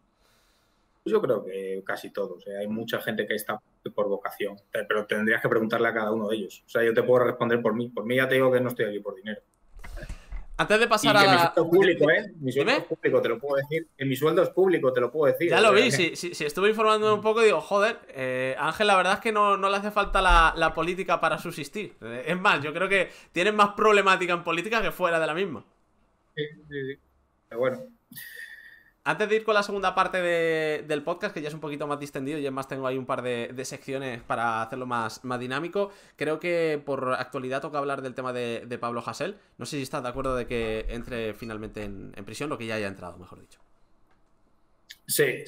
Yo creo que casi todos. Hay mucha gente que está por vocación, pero tendrías que preguntarle a cada uno de ellos. O sea, yo te puedo responder por mí. Por mí ya te digo que no estoy aquí por dinero. Antes de pasar a mi sueldo público, mi sueldo es público, te lo puedo decir. En mi sueldo es público, te lo puedo decir. Ya lo vi, si estuve informándome un poco y digo, joder, Ángel, la verdad es que no le hace falta la política para subsistir. Es más, yo creo que tienen más problemática en política que fuera de la misma. Sí. Pero bueno. Antes de ir con la segunda parte del podcast, que ya es un poquito más distendido y además tengo ahí un par de secciones para hacerlo más dinámico, creo que por actualidad toca hablar del tema de Pablo Hasél. No sé si estás de acuerdo de que entre finalmente en prisión, lo que ya haya entrado, mejor dicho. Sí.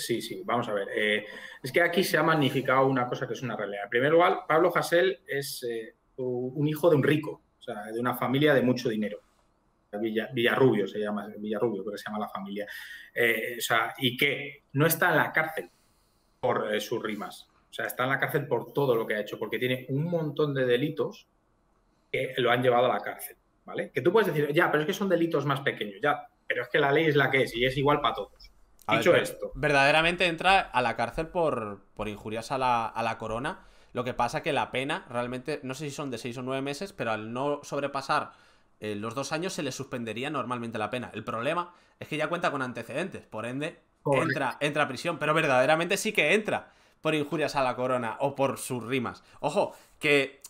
Vamos a ver. Es que aquí se ha magnificado una cosa que es una realidad. En primer lugar, Pablo Hasél es un hijo de un rico, o sea, de una familia de mucho dinero. Villarrubio se llama, Villarrubio creo que se llama la familia. O sea, y que no está en la cárcel por sus rimas. O sea, está en la cárcel por todo lo que ha hecho, porque tiene un montón de delitos que lo han llevado a la cárcel, ¿vale? Que tú puedes decir, ya, pero es que son delitos más pequeños, ya, pero es que la ley es la que es y es igual para todos. Dicho esto. Verdaderamente entra a la cárcel por injurias a la corona. Lo que pasa que la pena realmente, no sé si son de 6 o 9 meses, pero al no sobrepasar los 2 años se le suspendería normalmente la pena. El problema es que ya cuenta con antecedentes, por ende entra a prisión, pero verdaderamente sí que entra por injurias a la corona o por sus rimas. Ojo, que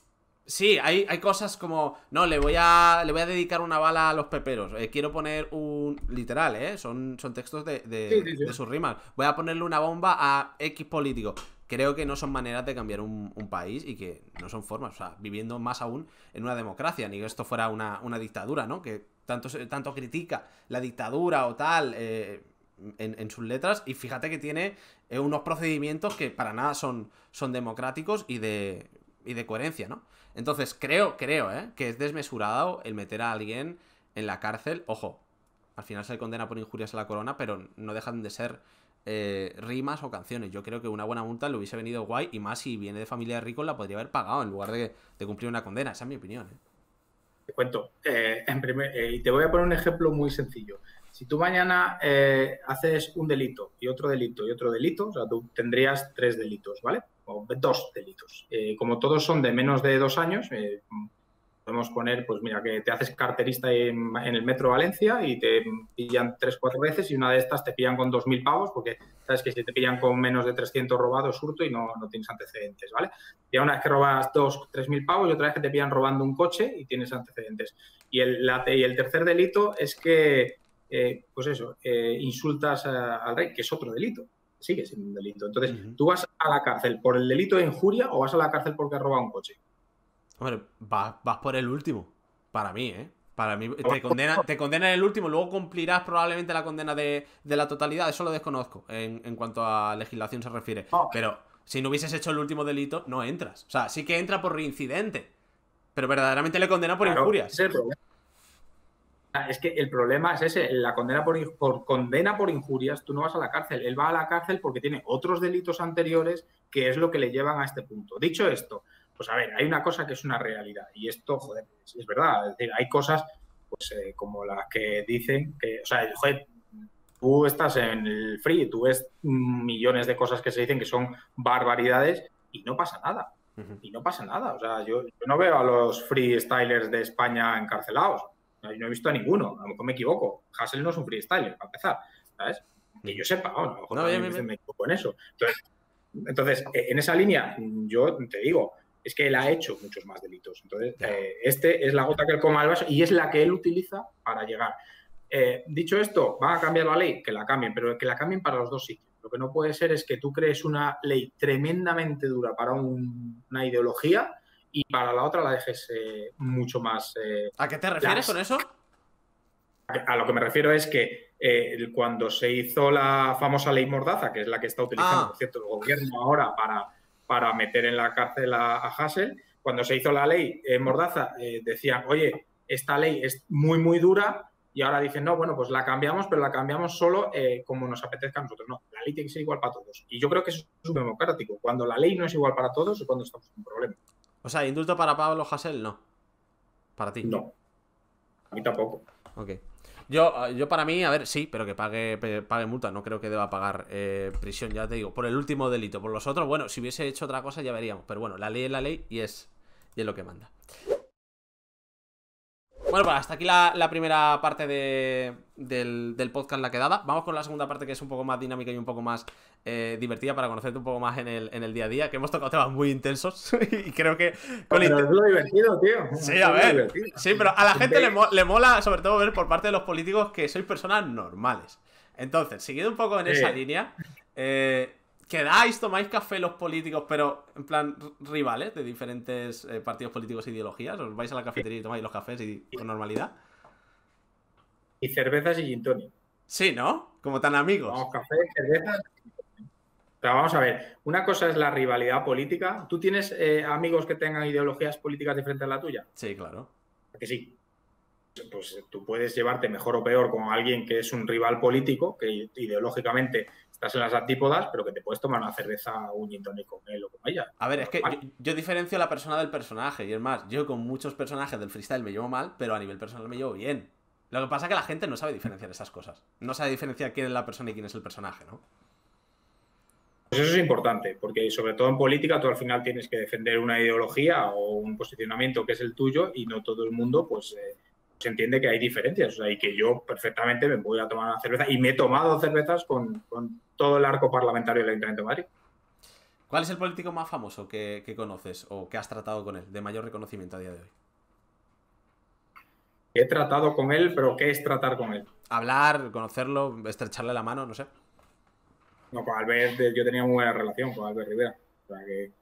sí, hay cosas como, no, le voy a dedicar una bala a los peperos, quiero poner un, literal, son textos de sus rimas, voy a ponerle una bomba a X político. Creo que no son maneras de cambiar un país y que no son formas, o sea, viviendo más aún en una democracia, ni que esto fuera una dictadura, ¿no? Que tanto critica la dictadura o tal en sus letras, y fíjate que tiene unos procedimientos que para nada son democráticos y de coherencia, ¿no? Entonces creo que es desmesurado el meter a alguien en la cárcel, ojo, al final se le condena por injurias a la corona, pero no dejan de ser rimas o canciones. Yo creo que una buena multa le hubiese venido guay, y más si viene de familia de ricos la podría haber pagado en lugar de cumplir una condena. Esa es mi opinión, ¿eh? Te cuento. Y te voy a poner un ejemplo muy sencillo. Si tú mañana haces un delito y otro delito y otro delito, o sea, tú tendrías 3 delitos, ¿vale? O 2 delitos. Como todos son de menos de 2 años, podemos poner, pues mira, que te haces carterista en el metro Valencia y te pillan 3 o 4 veces, y una de estas te pillan con 2.000 pavos, porque sabes que si te pillan con menos de 300 robados, hurto, y no tienes antecedentes, ¿vale? Y una vez que robas 2 o 3.000 pavos, y otra vez que te pillan robando un coche y tienes antecedentes. Y el tercer delito es que, pues eso, insultas al rey, que es otro delito. Sigue siendo un delito. Entonces, ¿tú vas a la cárcel por el delito de injuria o vas a la cárcel porque has robado un coche? Hombre, vas por el último. Para mí, ¿eh? Para mí, te condena en el último, luego cumplirás probablemente la condena de la totalidad. Eso lo desconozco en cuanto a legislación se refiere. No. Pero si no hubieses hecho el último delito, no entras. O sea, sí que entra por reincidente, pero verdaderamente le condena por injurias. Ese es el problema. Es que el problema es ese, la condena por condena por injurias, tú no vas a la cárcel. Él va a la cárcel porque tiene otros delitos anteriores que es lo que le llevan a este punto. Dicho esto, pues a ver, hay una cosa que es una realidad, y esto, joder, es verdad. Es decir, hay cosas, pues como las que dicen que, o sea, joder, tú estás en el free, tú ves millones de cosas que se dicen que son barbaridades y no pasa nada. Y no pasa nada. O sea, yo no veo a los freestylers de España encarcelados. Yo no he visto a ninguno. A lo mejor me equivoco. Hassel no es un freestyler, para empezar. ¿Sabes? Que yo sepa, a lo mejor me equivoco en eso. Entonces, en esa línea, yo te digo, es que él ha hecho muchos más delitos. Entonces, este es la gota que él coma al vaso y es la que él utiliza para llegar. Dicho esto, ¿van a cambiar la ley? Que la cambien, pero que la cambien para los dos sitios. Lo que no puede ser es que tú crees una ley tremendamente dura para una ideología y para la otra la dejes mucho más... ¿A qué te refieres con eso? A lo que me refiero es que cuando se hizo la famosa ley Mordaza, que es la que está utilizando, por cierto, el gobierno ahora para meter en la cárcel a Hasél, cuando se hizo la ley Mordaza, decían, oye, esta ley es muy, muy dura, y ahora dicen, no, bueno, pues la cambiamos, pero la cambiamos solo como nos apetezca a nosotros. No, la ley tiene que ser igual para todos. Y yo creo que eso es democrático. Cuando la ley no es igual para todos es cuando estamos en un problema. O sea, indulto para Pablo Hasél, no. Para ti. No. A mí tampoco. Ok. Yo para mí, a ver, sí, pero que pague multa. No creo que deba pagar prisión, ya te digo. Por el último delito. Por los otros, bueno, si hubiese hecho otra cosa ya veríamos. Pero bueno, la ley es la ley y es lo que manda. Bueno, pues hasta aquí la primera parte del podcast, la quedada. Vamos con la segunda parte, que es un poco más dinámica y un poco más divertida, para conocerte un poco más en el día a día, que hemos tocado temas muy intensos y creo que... Pero es lo divertido, tío. Sí, a ver. Sí, pero a la gente le mola, sobre todo, ver por parte de los políticos que sois personas normales. Entonces, siguiendo un poco en esa línea, ¿quedáis, tomáis café los políticos, pero en plan rivales de diferentes partidos políticos e ideologías? ¿Os vais a la cafetería y tomáis los cafés con normalidad? Y cervezas y gin tonic. Sí, ¿no? Como tan amigos. Vamos, café, cervezas. Pero vamos a ver, una cosa es la rivalidad política. ¿Tú tienes amigos que tengan ideologías políticas diferentes a la tuya? Sí, claro. Porque sí. Pues tú puedes llevarte mejor o peor con alguien que es un rival político, que ideológicamente estás en las antípodas, pero que te puedes tomar una cerveza o un gin tonic con él o con ella. A ver, es que yo diferencio a la persona del personaje. Y es más, yo con muchos personajes del freestyle me llevo mal, pero a nivel personal me llevo bien. Lo que pasa es que la gente no sabe diferenciar esas cosas. No sabe diferenciar quién es la persona y quién es el personaje, ¿no? Pues eso es importante, porque sobre todo en política tú al final tienes que defender una ideología o un posicionamiento que es el tuyo, y no todo el mundo pues se entiende que hay diferencias. O sea, y que yo perfectamente me voy a tomar una cerveza, y me he tomado cervezas con todo el arco parlamentario del Ayuntamiento de Madrid. ¿Cuál es el político más famoso que conoces o que has tratado con él, de mayor reconocimiento a día de hoy? He tratado con él, pero ¿qué es tratar con él? Hablar, conocerlo, estrecharle la mano, no sé. No, con Albert yo tenía muy buena relación con Albert Rivera. O sea que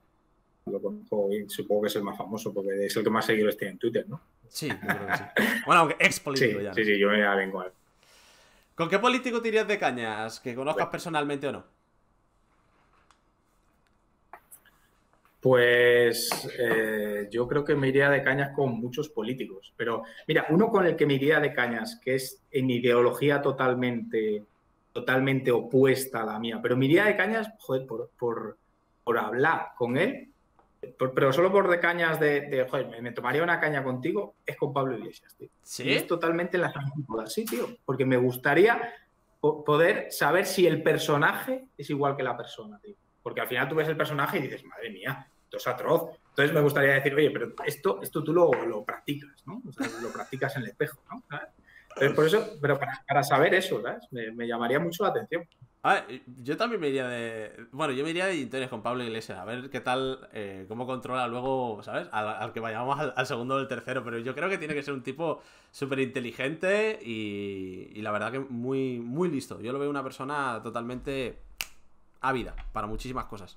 lo conozco y supongo que es el más famoso porque es el que más seguidores tiene en Twitter, ¿no? Sí, yo creo que sí. Bueno, aunque ex político sí, ya. Sí, yo me llevo bien con él. ¿Con qué político te irías de cañas? ¿Que conozcas personalmente o no? Pues yo creo que me iría de cañas con muchos políticos. Pero mira, uno con el que me iría de cañas, que es en ideología totalmente opuesta a la mía, pero me iría de cañas, joder, por hablar con él, pero solo por de cañas joder, me tomaría una caña contigo, es con Pablo Iglesias, tío. ¿Sí? Y es totalmente en las antípodas, sí, tío, porque me gustaría poder saber si el personaje es igual que la persona, tío. Porque al final tú ves el personaje y dices, madre mía, esto es atroz. Entonces me gustaría decir, oye, pero esto tú lo practicas, ¿no? O sea, lo practicas en el espejo, ¿no? ¿Sabes? Entonces, por eso, pero para saber eso, ¿sabes? Me llamaría mucho la atención. Ah, yo también me iría Bueno, yo me iría de interés con Pablo Iglesias, a ver qué tal, cómo controla luego, ¿sabes? Al que vayamos al segundo o el tercero, pero yo creo que tiene que ser un tipo súper inteligente y la verdad que muy, muy listo. Yo lo veo una persona totalmente ávida para muchísimas cosas.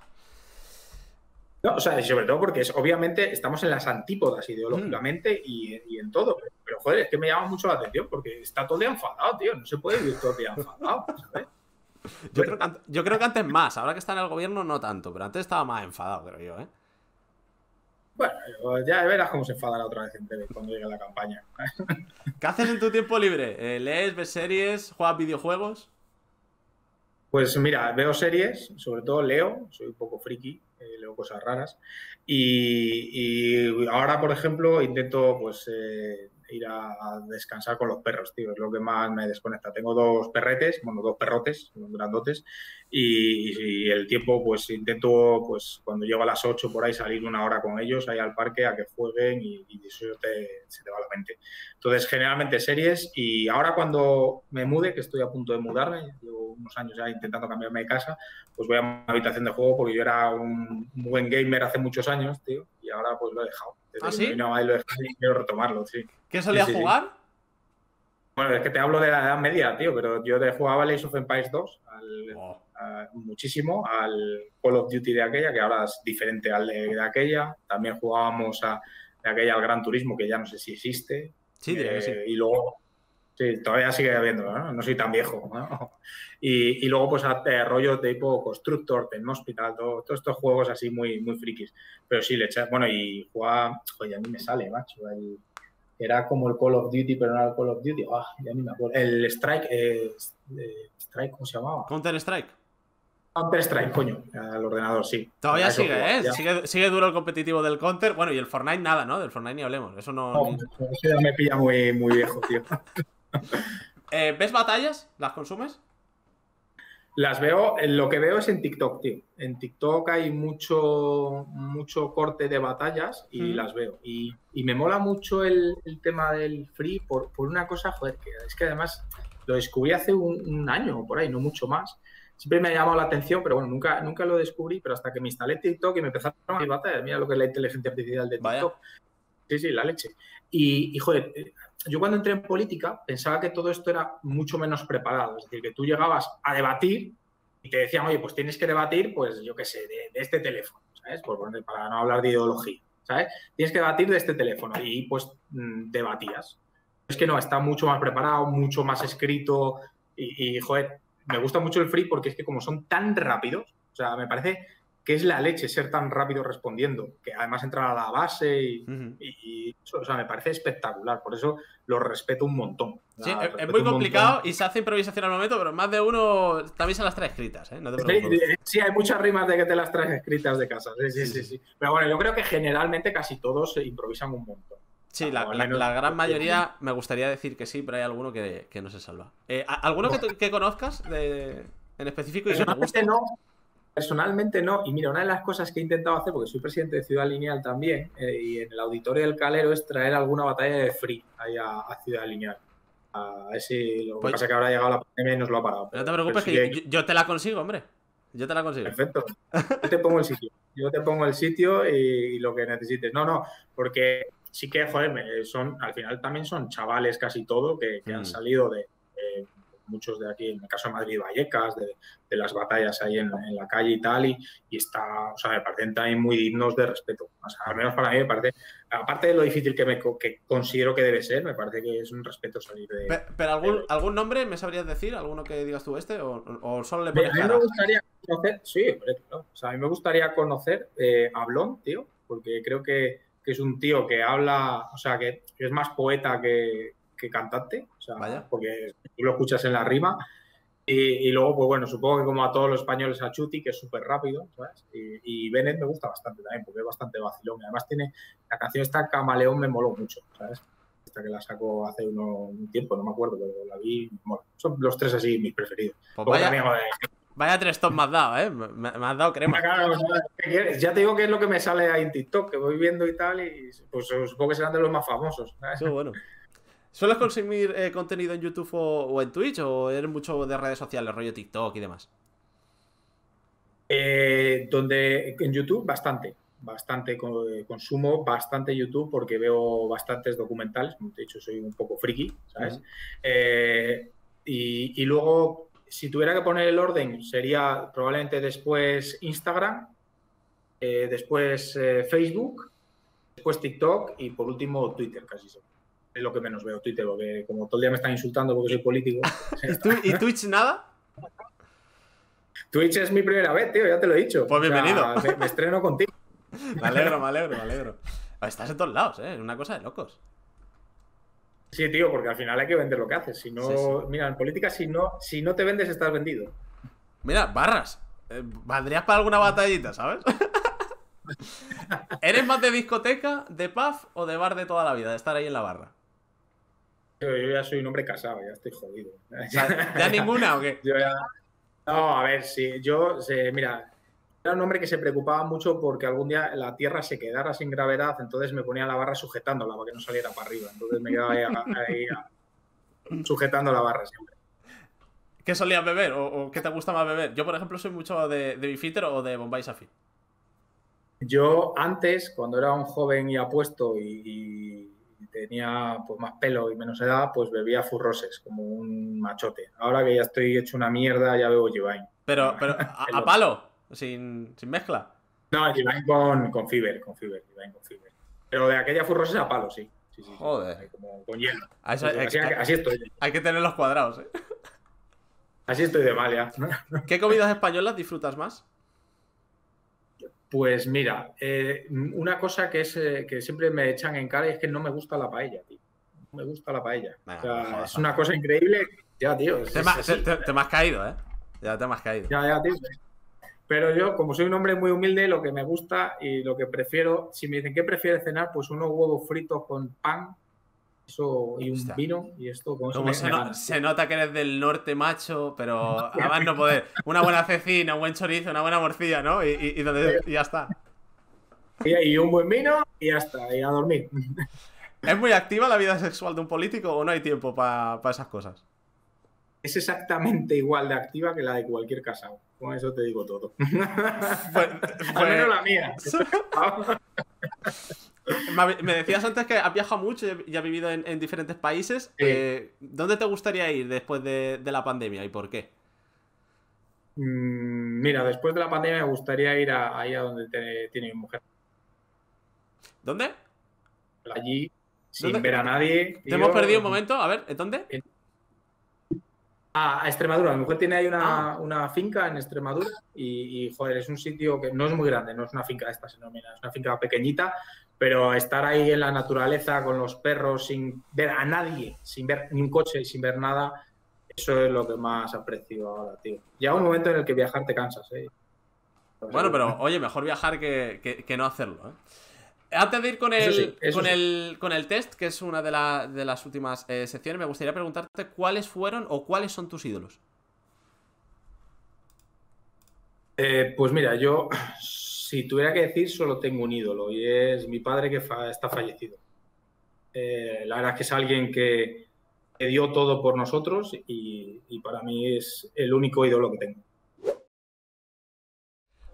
No, o sea, y sobre todo porque obviamente estamos en las antípodas ideológicamente y en todo. Pero, joder, es que me llama mucho la atención porque está todo el día enfadado, tío. No se puede vivir todo el día enfadado, ¿sabes? Yo creo que antes más, ahora que está en el gobierno no tanto, pero antes estaba más enfadado, creo yo, ¿eh? Bueno, ya verás cómo se enfadará otra vez en breve cuando llegue la campaña. ¿Qué haces en tu tiempo libre? ¿Lees, ves series, juegas videojuegos? Pues mira, veo series, sobre todo leo, soy un poco friki, leo cosas raras. Y ahora, por ejemplo, intento pues ir a descansar con los perros, tío, es lo que más me desconecta. Tengo dos perretes, bueno, dos perrotes, unos grandotes, y el tiempo, pues intento, pues cuando llego a las 8 por ahí, salir una hora con ellos ahí al parque a que jueguen y eso se te va la mente. Entonces, generalmente series, y ahora cuando me mude, que estoy a punto de mudarme, llevo unos años ya intentando cambiarme de casa, pues voy a una habitación de juego porque yo era un buen gamer hace muchos años, tío, y ahora pues lo he dejado. ¿Ah, sí? Lo he dejado y quiero retomarlo, sí. ¿Qué solías jugar? Bueno, es que te hablo de la edad media, tío, pero yo jugaba a Age of Empires 2 muchísimo, al Call of Duty de aquella, que ahora es diferente al de aquella. También jugábamos de aquella al Gran Turismo, que ya no sé si existe. Sí, diría que sí. Y luego, sí, todavía sigue habiendo, ¿no? No soy tan viejo, ¿no? Y luego, pues, rollo tipo Constructor, Ten Hospital, todos estos juegos así muy, muy frikis. Pero sí, le eché, bueno, y jugaba, oye, a mí me sale, macho, era como el Call of Duty, pero no era el Call of Duty. Ya ni me acuerdo. El Strike, Strike, ¿cómo se llamaba? Counter-Strike. Counter-Strike, coño, al ordenador, sí. Todavía sigue, ¿eh? Sigue duro el competitivo del Counter. Bueno, y el Fortnite nada, ¿no? Del Fortnite ni hablemos. Eso no... Eso ya me pilla muy, muy viejo, tío. ¿Ves batallas? ¿Las consumes? Las veo, lo que veo es en TikTok, tío. En TikTok hay mucho corte de batallas y las veo. Y me mola mucho el tema del free por una cosa, joder, que es que además lo descubrí hace un año o por ahí, no mucho más. Siempre me ha llamado la atención, pero bueno, nunca lo descubrí, pero hasta que me instalé TikTok y me empezaron a hacer batallas. Mira lo que es la inteligencia artificial de TikTok. Vaya. Sí, la leche. Y joder, yo cuando entré en política pensaba que todo esto era mucho menos preparado. Es decir, que tú llegabas a debatir y te decían, oye, pues tienes que debatir, pues yo qué sé, de este teléfono, ¿sabes? Para no hablar de ideología, ¿sabes? Tienes que debatir de este teléfono y pues debatías. Es que no, está mucho más preparado, mucho más escrito y joder, me gusta mucho el free porque es que como son tan rápidos, o sea, me parece que es la leche ser tan rápido respondiendo, que además entrar a la base y eso, o sea, me parece espectacular, por eso lo respeto un montón. Sí, es muy complicado y se hace improvisación al momento, pero más de uno también se las trae escritas, ¿eh? No te preocupes. Sí, hay muchas rimas de que te las traes escritas de casa, sí. Pero bueno, yo creo que generalmente casi todos improvisan un montón. Sí, la gran mayoría me gustaría decir que sí, pero hay alguno que no se salva. ¿Alguno que conozcas en específico y que te guste? Personalmente no, y mira, una de las cosas que he intentado hacer, porque soy presidente de Ciudad Lineal también, y en el auditorio del Calero, es traer alguna batalla de free ahí a Ciudad Lineal. A ver si lo que pasa es que ahora ha llegado la pandemia y nos lo ha parado. No te preocupes, que yo te la consigo, hombre. Yo te la consigo. Perfecto. Yo te pongo el sitio. Yo te pongo el sitio y lo que necesites. No, porque sí que, joder, al final también son chavales casi todo que han salido de muchos de aquí, en el caso de Madrid Vallecas, de las batallas ahí en la calle y tal, y está, o sea, me parecen también muy dignos de respeto. O sea, al menos para mí me parece, aparte de lo difícil que considero que debe ser, me parece que es un respeto salir de... ¿Pero algún nombre me sabrías decir? ¿Alguno que digas tú o solo le pones a mí cara? me gustaría, conocer, sí, hombre, claro. O sea, a mí me gustaría conocer a Blon, tío, porque creo que es un tío que habla, o sea, que es más poeta que cantante, o sea, Vaya. porque tú lo escuchas en la rima. Y luego, pues bueno, supongo que como a todos los españoles a Chuti, que es súper rápido, ¿sabes? Y Bennett me gusta bastante también, porque es bastante vacilón. Además tiene, la canción esta Camaleón me moló mucho, ¿sabes? Esta que la sacó hace un tiempo, no me acuerdo, pero la vi, bueno, son los tres así mis preferidos. Pues Luego vaya, también, joder, vaya 3 tops me has dado, ¿eh? Me has dado crema. claro, ¿qué quieres? Ya te digo que es lo que me sale ahí en TikTok, que voy viendo y tal, y pues supongo que serán de los más famosos, ¿sabes? Qué bueno. ¿Sueles consumir contenido en YouTube o en Twitch o eres mucho de redes sociales, rollo TikTok y demás? Donde en YouTube bastante consumo bastante YouTube porque veo bastantes documentales, como te he dicho, soy un poco friki, ¿sabes? Y luego, si tuviera que poner el orden, sería probablemente después Instagram, después Facebook, después TikTok y por último Twitter, casi siempre. Es lo que menos veo, Twitter, porque como todo el día me están insultando porque soy político. ¿Y Twitch nada? Twitch es mi primera vez, tío, ya te lo he dicho. Pues bienvenido. O sea, me estreno contigo. Me alegro. Estás en todos lados, ¿eh? Es una cosa de locos. Sí, tío, porque al final hay que vender lo que haces. Si no, Sí. mira, en política, si no te vendes, estás vendido. Mira, barras. ¿Valdrías para alguna batallita, sabes? ¿Eres más de discoteca, de pub o de bar de toda la vida? De estar ahí en la barra. Yo ya soy un hombre casado, ya estoy jodido. O sea, ¿ya ninguna o qué? No, a ver, sí, mira, era un hombre que se preocupaba mucho porque algún día la Tierra se quedara sin gravedad, entonces me ponía la barra sujetándola para que no saliera para arriba. Entonces me quedaba ahí sujetando la barra siempre. ¿Qué solías beber o qué te gusta más beber? Yo, por ejemplo, soy mucho de Bifitter o de Bombay Safir. Yo antes, cuando era un joven y apuesto y tenía pues más pelo y menos edad, pues bebía furroses como un machote. Ahora que ya estoy hecho una mierda, ya bebo Givain. Pero a palo, sin mezcla. No, Givain con Fiber. Pero de aquella furroses a palo, sí. Sí. Joder. Como con hielo. Así estoy. Hay que tener los cuadrados, ¿eh? Así estoy de mal ya. ¿Qué comidas españolas disfrutas más? Pues mira, una cosa que siempre me echan en cara es que no me gusta la paella, tío. No me gusta la paella. Venga, o sea, no jodas, es una cosa increíble. Ya, tío. Te me has caído, ¿eh? Ya te me has caído. Ya, tío. Pero yo, como soy un hombre muy humilde, lo que me gusta y lo que prefiero, si me dicen qué prefieres cenar, pues unos huevos fritos con pan, eso y un vino, y esto con eso Como se nota que eres del norte, macho, pero además no poder. Una buena cecina, un buen chorizo, una buena morcilla, ¿no? Y ya está. Y un buen vino y ya está, y a dormir. ¿Es muy activa la vida sexual de un político o no hay tiempo para esas cosas? Es exactamente igual de activa que la de cualquier casado. Con eso te digo todo. Al menos la mía. Me decías antes que has viajado mucho y has vivido en diferentes países. Sí. ¿Dónde te gustaría ir después de la pandemia y por qué? Mira, después de la pandemia me gustaría ir ahí a donde tiene mi mujer. ¿Dónde? Allí, sin ¿Dónde? ver a nadie. Te hemos perdido un momento. A ver, ¿en dónde? A Extremadura. Mi mujer tiene ahí una finca en Extremadura y, joder, es un sitio que no es muy grande, no es una finca de estas enormes, es una finca pequeñita, pero estar ahí en la naturaleza con los perros sin ver a nadie, sin ver ni un coche, sin ver nada, eso es lo que más aprecio ahora, tío. Llega un momento en el que viajar te cansas, ¿eh? Bueno, pero oye, mejor viajar que no hacerlo, ¿eh? Antes de ir con el test, que es una de las últimas secciones, me gustaría preguntarte cuáles fueron o cuáles son tus ídolos. Pues mira, yo, si tuviera que decir, solo tengo un ídolo y es mi padre que está fallecido. La verdad es que es alguien que dio todo por nosotros y para mí es el único ídolo que tengo.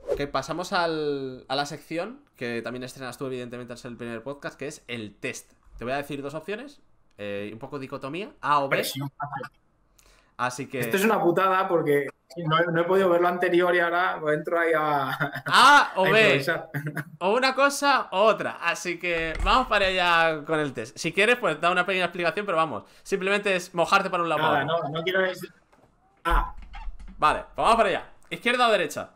Ok, pasamos a la sección que también estrenas tú, evidentemente, al ser el primer podcast, que es el test. Te voy a decir dos opciones, un poco dicotomía, A o B. Así que... Esto es una putada porque no he podido ver lo anterior y ahora entro ahí A o B. improvisar. O una cosa o otra. Así que vamos para allá con el test. Si quieres, pues da una pequeña explicación, pero vamos. Simplemente es mojarte para un lado. Nada, no quiero decir... Vale, pues vamos para allá. ¿Izquierda o derecha?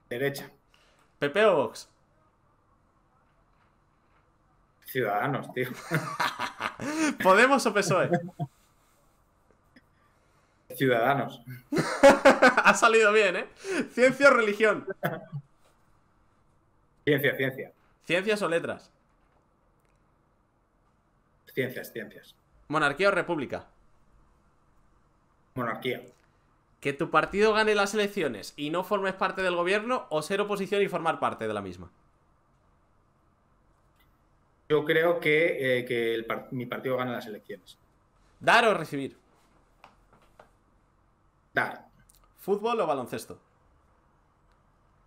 Derecha. ¿PP o Vox? Ciudadanos, tío. ¿Podemos o PSOE? Ciudadanos. Ha salido bien, ¿eh? ¿Ciencia o religión? Ciencia, ciencia. ¿Ciencias o letras? Ciencias, ciencias. ¿Monarquía o república? Monarquía. ¿Que tu partido gane las elecciones y no formes parte del gobierno o ser oposición y formar parte de la misma? Yo creo que mi partido gana las elecciones. ¿Dar o recibir? Dar. ¿Fútbol o baloncesto?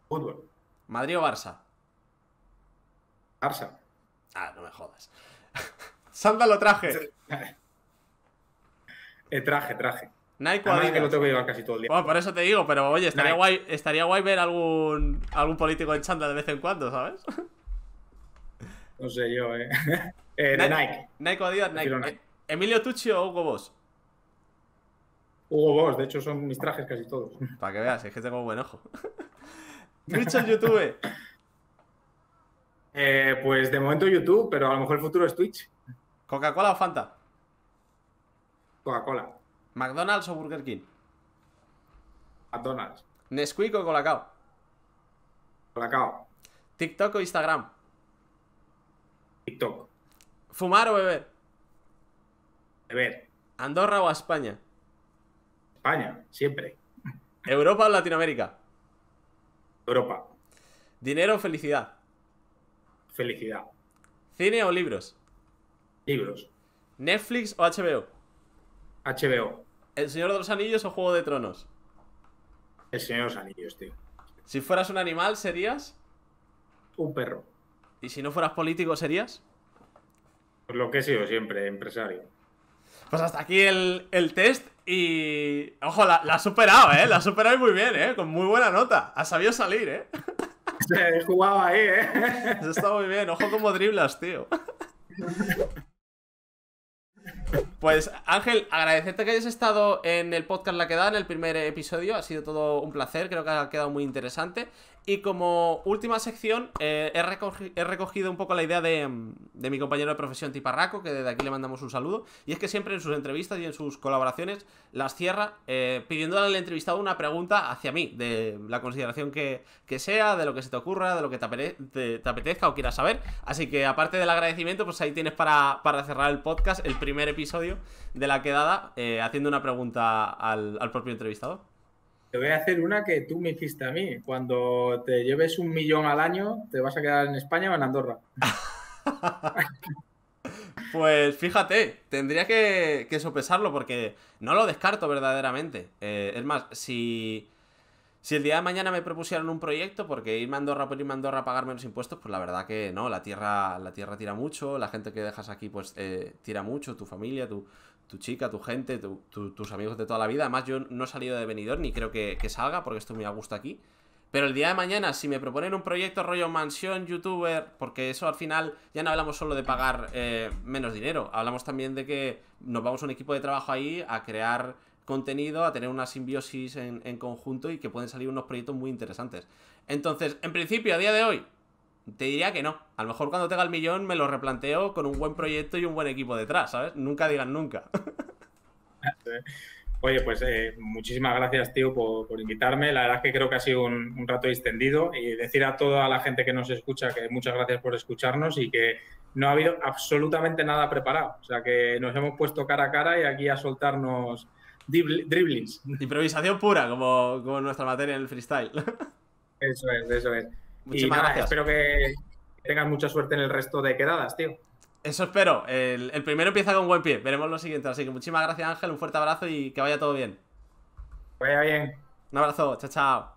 Fútbol. ¿Madrid o Barça? Barça. Ah, no me jodas. ¿Sándalo o traje? Traje. Nike o Además que lo Adidas. tengo que llevar casi todo el día. Bueno, por eso te digo, pero oye, Nike. estaría guay ver algún político en chándal de vez en cuando, ¿sabes? No sé yo, de Nike. Nike o Adidas, Prefiero Nike. Nike. ¿Emilio Tucci o Hugo Boss? Hugo Boss, de hecho son mis trajes casi todos. Para que veas, es que tengo buen ojo. Twitch o YouTube. Pues de momento YouTube, pero a lo mejor el futuro es Twitch. ¿Coca-Cola o Fanta? Coca-Cola. ¿McDonald's o Burger King? McDonald's. ¿Nesquik o Colacao? Colacao. ¿TikTok o Instagram? TikTok. ¿Fumar o beber? Beber. ¿Andorra o España? España, siempre. ¿Europa o Latinoamérica? Europa. ¿Dinero o felicidad? Felicidad. ¿Cine o libros? Libros. ¿Netflix o HBO? HBO. ¿El Señor de los Anillos o Juego de Tronos? El Señor de los Anillos, tío. Si fueras un animal, ¿serías? Un perro. ¿Y si no fueras político, serías? Pues lo que he sido siempre, empresario. Pues hasta aquí el test y... Ojo, la has superado, ¿eh? La has superado muy bien, ¿eh? Con muy buena nota. Has sabido salir, ¿eh? He jugado ahí, Eso está muy bien. Ojo cómo driblas, tío. Pues Ángel, agradecerte que hayas estado en el podcast La Quedada, en el primer episodio. Ha sido todo un placer, creo que ha quedado muy interesante. Y como última sección, he recogido un poco la idea de mi compañero de profesión Tiparraco, que desde aquí le mandamos un saludo. Y es que siempre en sus entrevistas y en sus colaboraciones las cierra pidiéndole al entrevistado una pregunta hacia mí, de la consideración que sea, de lo que se te ocurra, de lo que te apetezca o quieras saber. Así que aparte del agradecimiento, pues ahí tienes para cerrar el podcast, el primer episodio de La Quedada, haciendo una pregunta al propio entrevistado. Te voy a hacer una que tú me hiciste a mí. Cuando te lleves 1 millón al año, ¿te vas a quedar en España o en Andorra? Pues fíjate, tendría que sopesarlo porque no lo descarto verdaderamente. Es más, si el día de mañana me propusieran un proyecto, porque irme a Andorra por irme a Andorra a pagar menos impuestos, pues la verdad que no, la tierra tira mucho, la gente que dejas aquí pues tira mucho, tu familia, tu chica, tu gente, tus amigos de toda la vida. Además yo no he salido de Benidorm ni creo que salga porque estoy muy a gusto aquí. Pero el día de mañana, si me proponen un proyecto rollo mansión, youtuber, porque eso al final ya no hablamos solo de pagar menos dinero, hablamos también de que nos vamos a un equipo de trabajo ahí a crear contenido, a tener una simbiosis en conjunto y que pueden salir unos proyectos muy interesantes. Entonces, en principio, a día de hoy, te diría que no. A lo mejor cuando tenga el millón me lo replanteo con un buen proyecto y un buen equipo detrás, ¿sabes? Nunca digan nunca. Oye, pues muchísimas gracias, tío, por invitarme. La verdad es que creo que ha sido un rato extendido y decir a toda la gente que nos escucha que muchas gracias por escucharnos y que no ha habido absolutamente nada preparado. O sea, que nos hemos puesto cara a cara y aquí a soltarnos dribblings. Improvisación pura, como nuestra materia en el freestyle. Eso es, eso es. Muchísimas y nada, gracias. espero que tengas mucha suerte en el resto de quedadas, tío. Eso espero. El primero empieza con buen pie. Veremos lo siguiente. Así que muchísimas gracias, Ángel. Un fuerte abrazo y que vaya todo bien. Vaya bien. Un abrazo. Chao, chao.